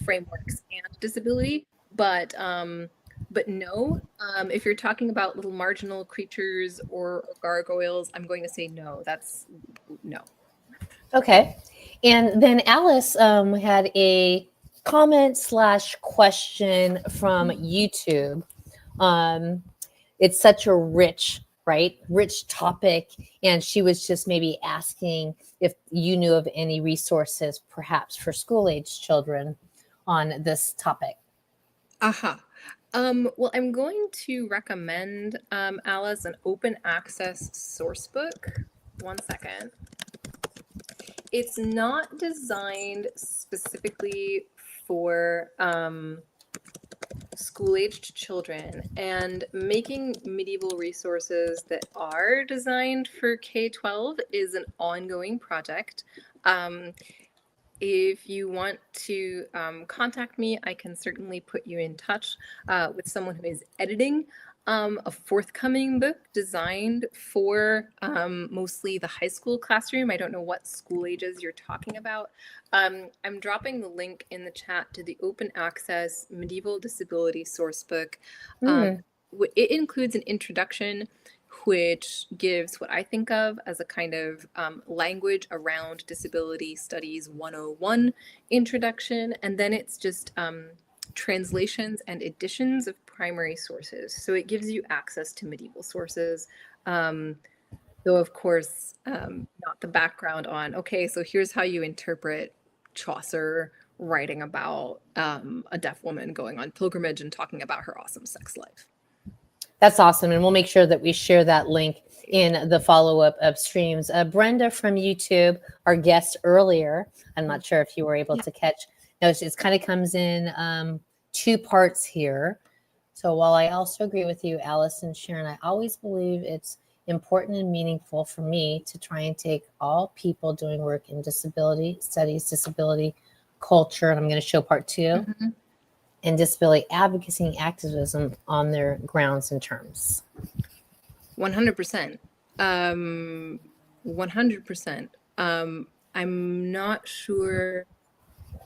frameworks and disability, but no, if you're talking about little marginal creatures or gargoyles, I'm going to say no. That's no. Okay. And then Alice had a comment/question from YouTube. It's such a rich topic. And she was just maybe asking if you knew of any resources, perhaps for school-age children on this topic. Aha. Well, I'm going to recommend, Alice, an open access source book. One second. It's not designed specifically for school-aged children, and making medieval resources that are designed for K-12 is an ongoing project. If you want to contact me, I can certainly put you in touch with someone who is editing a forthcoming book designed for mostly the high school classroom. I don't know what school ages you're talking about. I'm dropping the link in the chat to the open access medieval disability sourcebook. It includes an introduction, which gives what I think of as a kind of language around disability studies 101 introduction. And then it's just translations and editions of primary sources. So it gives you access to medieval sources, though of course, not the background on, okay, so here's how you interpret Chaucer writing about a deaf woman going on pilgrimage and talking about her awesome sex life. That's awesome. And we'll make sure that we share that link in the follow-up of streams. Brenda from YouTube, our guest earlier, I'm not sure if you were able to catch. No, it kind of comes in two parts here. So while I also agree with you, Alice and Sharon, I always believe it's important and meaningful for me to try and take all people doing work in disability studies, disability culture, and I'm going to show part 2, and disability advocacy and activism on their grounds and terms. 100%. 100%. I'm not sure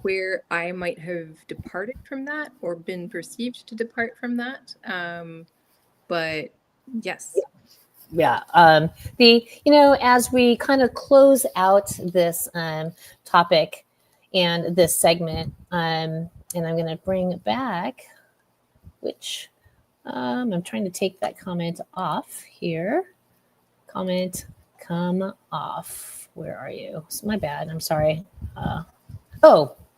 where I might have departed from that or been perceived to depart from that. But yes. Yeah. As we kind of close out this topic and this segment, and I'm going to bring it back, which I'm trying to take that comment off here. Comment, come off. Where are you? It's my bad. I'm sorry.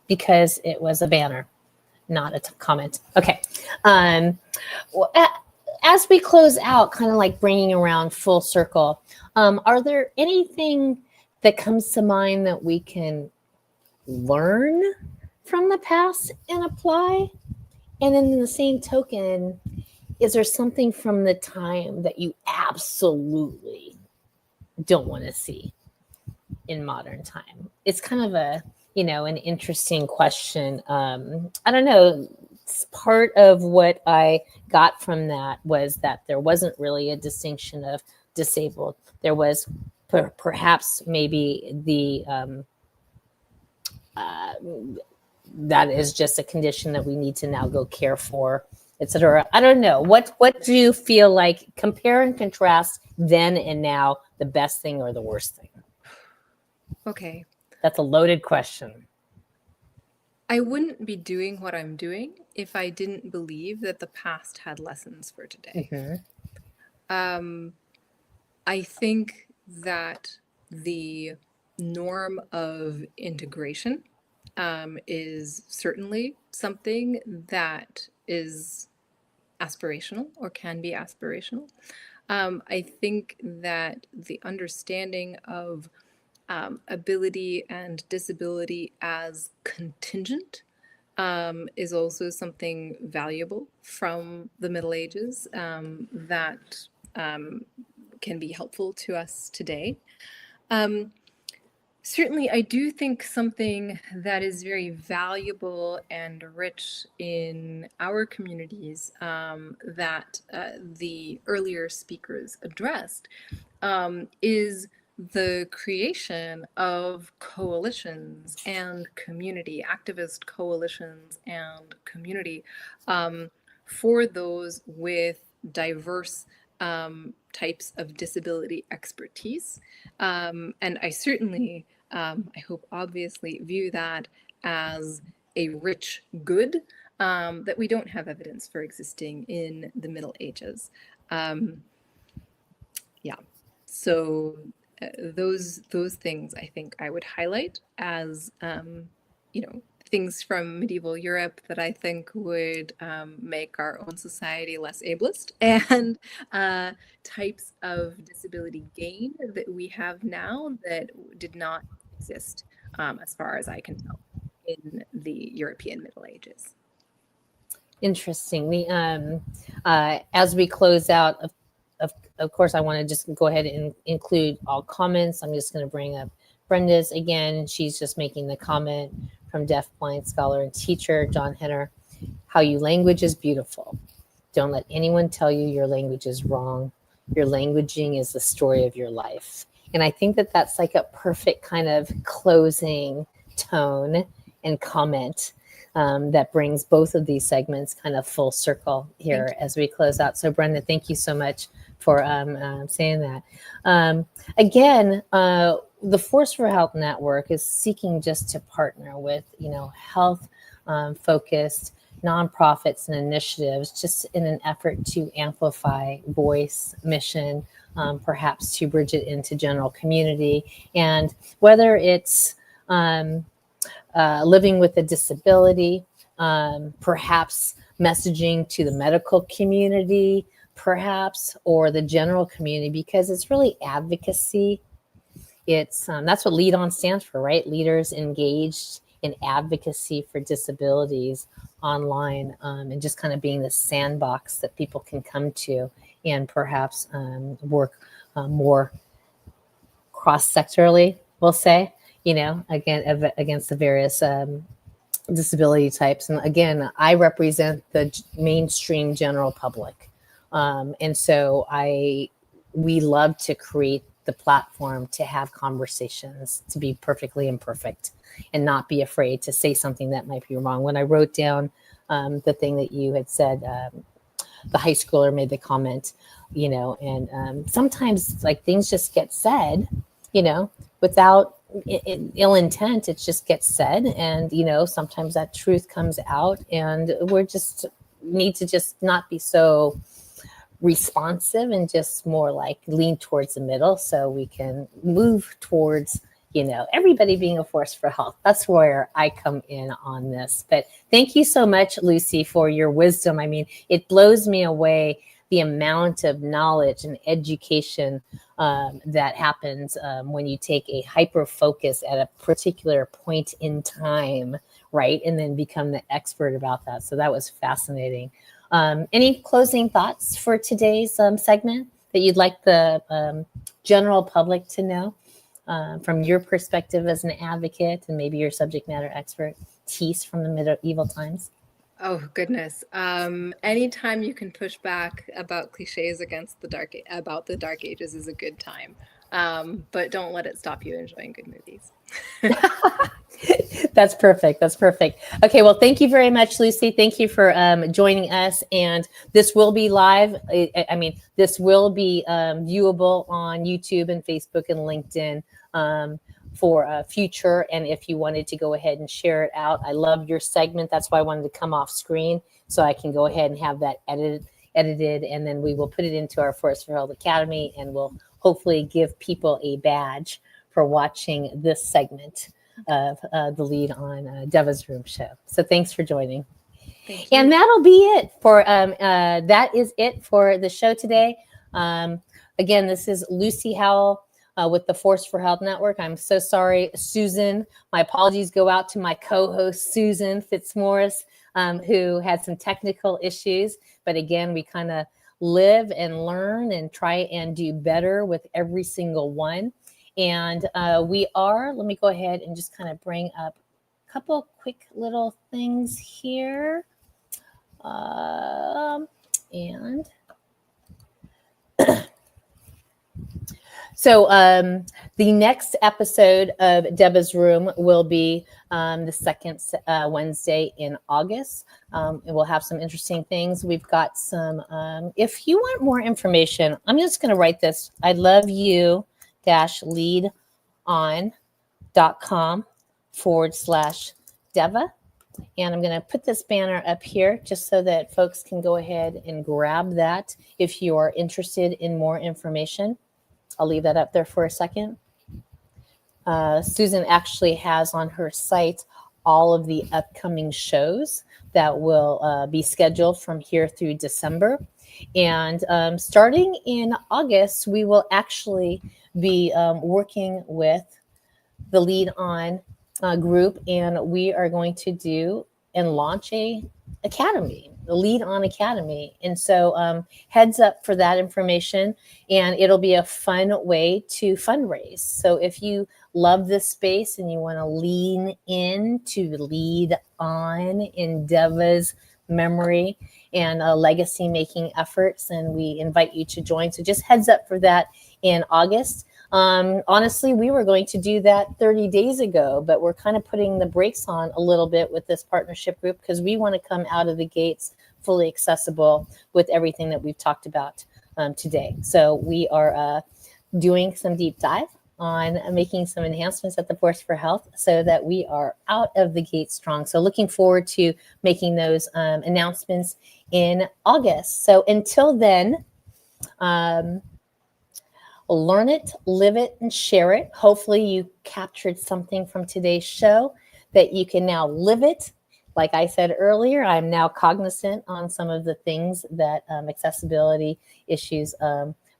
Because it was a banner, not a comment. Okay. As we close out, kind of like bringing around full circle, are there anything that comes to mind that we can learn from the past and apply? And in the same token, is there something from the time that you absolutely don't want to see in modern time? It's kind of a, an interesting question. I don't know. Part of what I got from that was that there wasn't really a distinction of disabled. There was perhaps maybe the that is just a condition that we need to now go care for, etc. I don't know. What do you feel like? Compare and contrast then and now, the best thing or the worst thing? Okay. That's a loaded question. I wouldn't be doing what I'm doing if I didn't believe that the past had lessons for today. I think that the norm of integration is certainly something that is aspirational or can be aspirational. I think that the understanding of ability and disability as contingent is also something valuable from the Middle Ages that can be helpful to us today. Certainly, I do think something that is very valuable and rich in our communities that the earlier speakers addressed is the creation of coalitions and community, activist coalitions and community for those with diverse types of disability expertise. And I certainly, I hope obviously, view that as a rich good that we don't have evidence for existing in the Middle Ages. Yeah, so those things I think I would highlight as things from medieval Europe that I think would make our own society less ableist, and types of disability gain that we have now that did not exist, as far as I can tell, in the European Middle Ages. Interesting. As we close out, of course, I want to just go ahead and include all comments. I'm just going to bring up Brenda's again. She's just making the comment from deafblind scholar and teacher John Henner. How you language is beautiful. Don't let anyone tell you your language is wrong. Your languaging is the story of your life. And I think that that's like a perfect kind of closing tone and comment that brings both of these segments kind of full circle here as we close out. So Brenda, thank you so much for saying that. Again, the Force for Health Network is seeking just to partner with, health focused nonprofits and initiatives, just in an effort to amplify voice, mission, perhaps to bridge it into general community. And whether it's living with a disability, perhaps messaging to the medical community, perhaps, or the general community, because it's really advocacy. It's that's what Lead On stands for, right? Leaders engaged in advocacy for disabilities online, and just kind of being the sandbox that people can come to and perhaps work more cross-sectorally, we'll say, again, against the various disability types. And again, I represent the mainstream general public. And so we love to create the platform to have conversations, to be perfectly imperfect and not be afraid to say something that might be wrong. When I wrote down the thing that you had said, the high schooler made the comment, and sometimes like things just get said, without ill intent, it just gets said. And, sometimes that truth comes out, and we're just need to just not be so responsive and just more like lean towards the middle so we can move towards, everybody being a force for health. That's where I come in on this. But thank you so much, Lucy, for your wisdom. I mean, it blows me away the amount of knowledge and education that happens when you take a hyper focus at a particular point in time, right? And then become the expert about that. So that was fascinating. Any closing thoughts for today's segment that you'd like the general public to know from your perspective as an advocate and maybe your subject matter expertise from the medieval times? Oh goodness! Anytime you can push back about cliches about the Dark Ages is a good time. But don't let it stop you enjoying good movies. That's perfect. That's perfect. Okay, well, thank you very much, Lucy. Thank you for joining us. And this will be live. This will be viewable on YouTube and Facebook and LinkedIn for future. And if you wanted to go ahead and share it out, I love your segment. That's why I wanted to come off screen so I can go ahead and have that edited, and then we will put it into our Force for Health Academy, and we'll hopefully give people a badge for watching this segment of the Lead On Devva's Room show. So thanks for joining. And that'll be it for that is it for the show today. Again, this is Lucy Howell with the Force for Health Network. I'm so sorry, Susan. My apologies go out to my co-host, Susan Fitzmaurice, who had some technical issues. But again, we kind of live and learn and try and do better with every single one. And let me go ahead and just kind of bring up a couple quick little things here. And So the next episode of Devva's Room will be the second Wednesday in August. And we'll have some interesting things. We've got some, if you want more information, I'm just going to write this. I love you-leadon.com/Devva. And I'm going to put this banner up here just so that folks can go ahead and grab that if you are interested in more information. I'll leave that up there for a second. Susan actually has on her site all of the upcoming shows that will be scheduled from here through December. And starting in August, we will actually be working with the Lead On group, and we are going to do and launch a academy, the Lead On Academy. And so heads up for that information, and it'll be a fun way to fundraise. So if you love this space and you want to lean in to lead on in Devva's memory and legacy making efforts, and we invite you to join. So just heads up for that in August. Honestly, we were going to do that 30 days ago, but we're kind of putting the brakes on a little bit with this partnership group because we want to come out of the gates fully accessible with everything that we've talked about today. So we are doing some deep dive on making some enhancements at the Force for Health so that we are out of the gate strong. So looking forward to making those announcements in August. So until then, learn it, live it, and share it. Hopefully you captured something from today's show that you can now live it. Like I said earlier, I'm now cognizant on some of the things that accessibility issues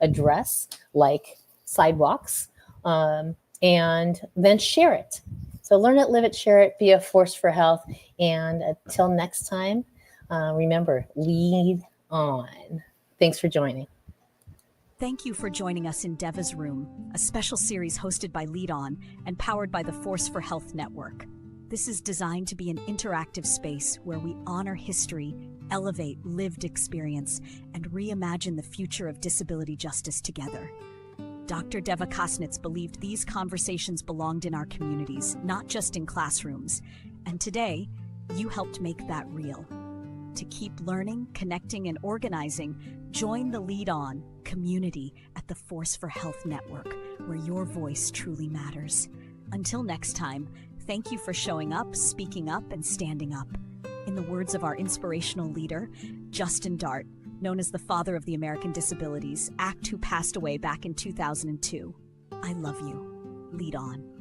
address, like sidewalks, and then share it. So learn it, live it, share it, be a force for health. And until next time, remember, lead on. Thanks for joining. Thank you for joining us in Devva's Room, a special series hosted by Lead On and powered by the Force for Health Network. This is designed to be an interactive space where we honor history, elevate lived experience, and reimagine the future of disability justice together. Dr. Devva Kasnitz believed these conversations belonged in our communities, not just in classrooms. And today, you helped make that real. To keep learning, connecting, and organizing, join the Lead On community at the Force for Health Network, where your voice truly matters. Until next time, thank you for showing up, speaking up, and standing up. In the words of our inspirational leader, Justin Dart, known as the father of the American Disabilities, ACT, who passed away back in 2002, I love you. Lead on.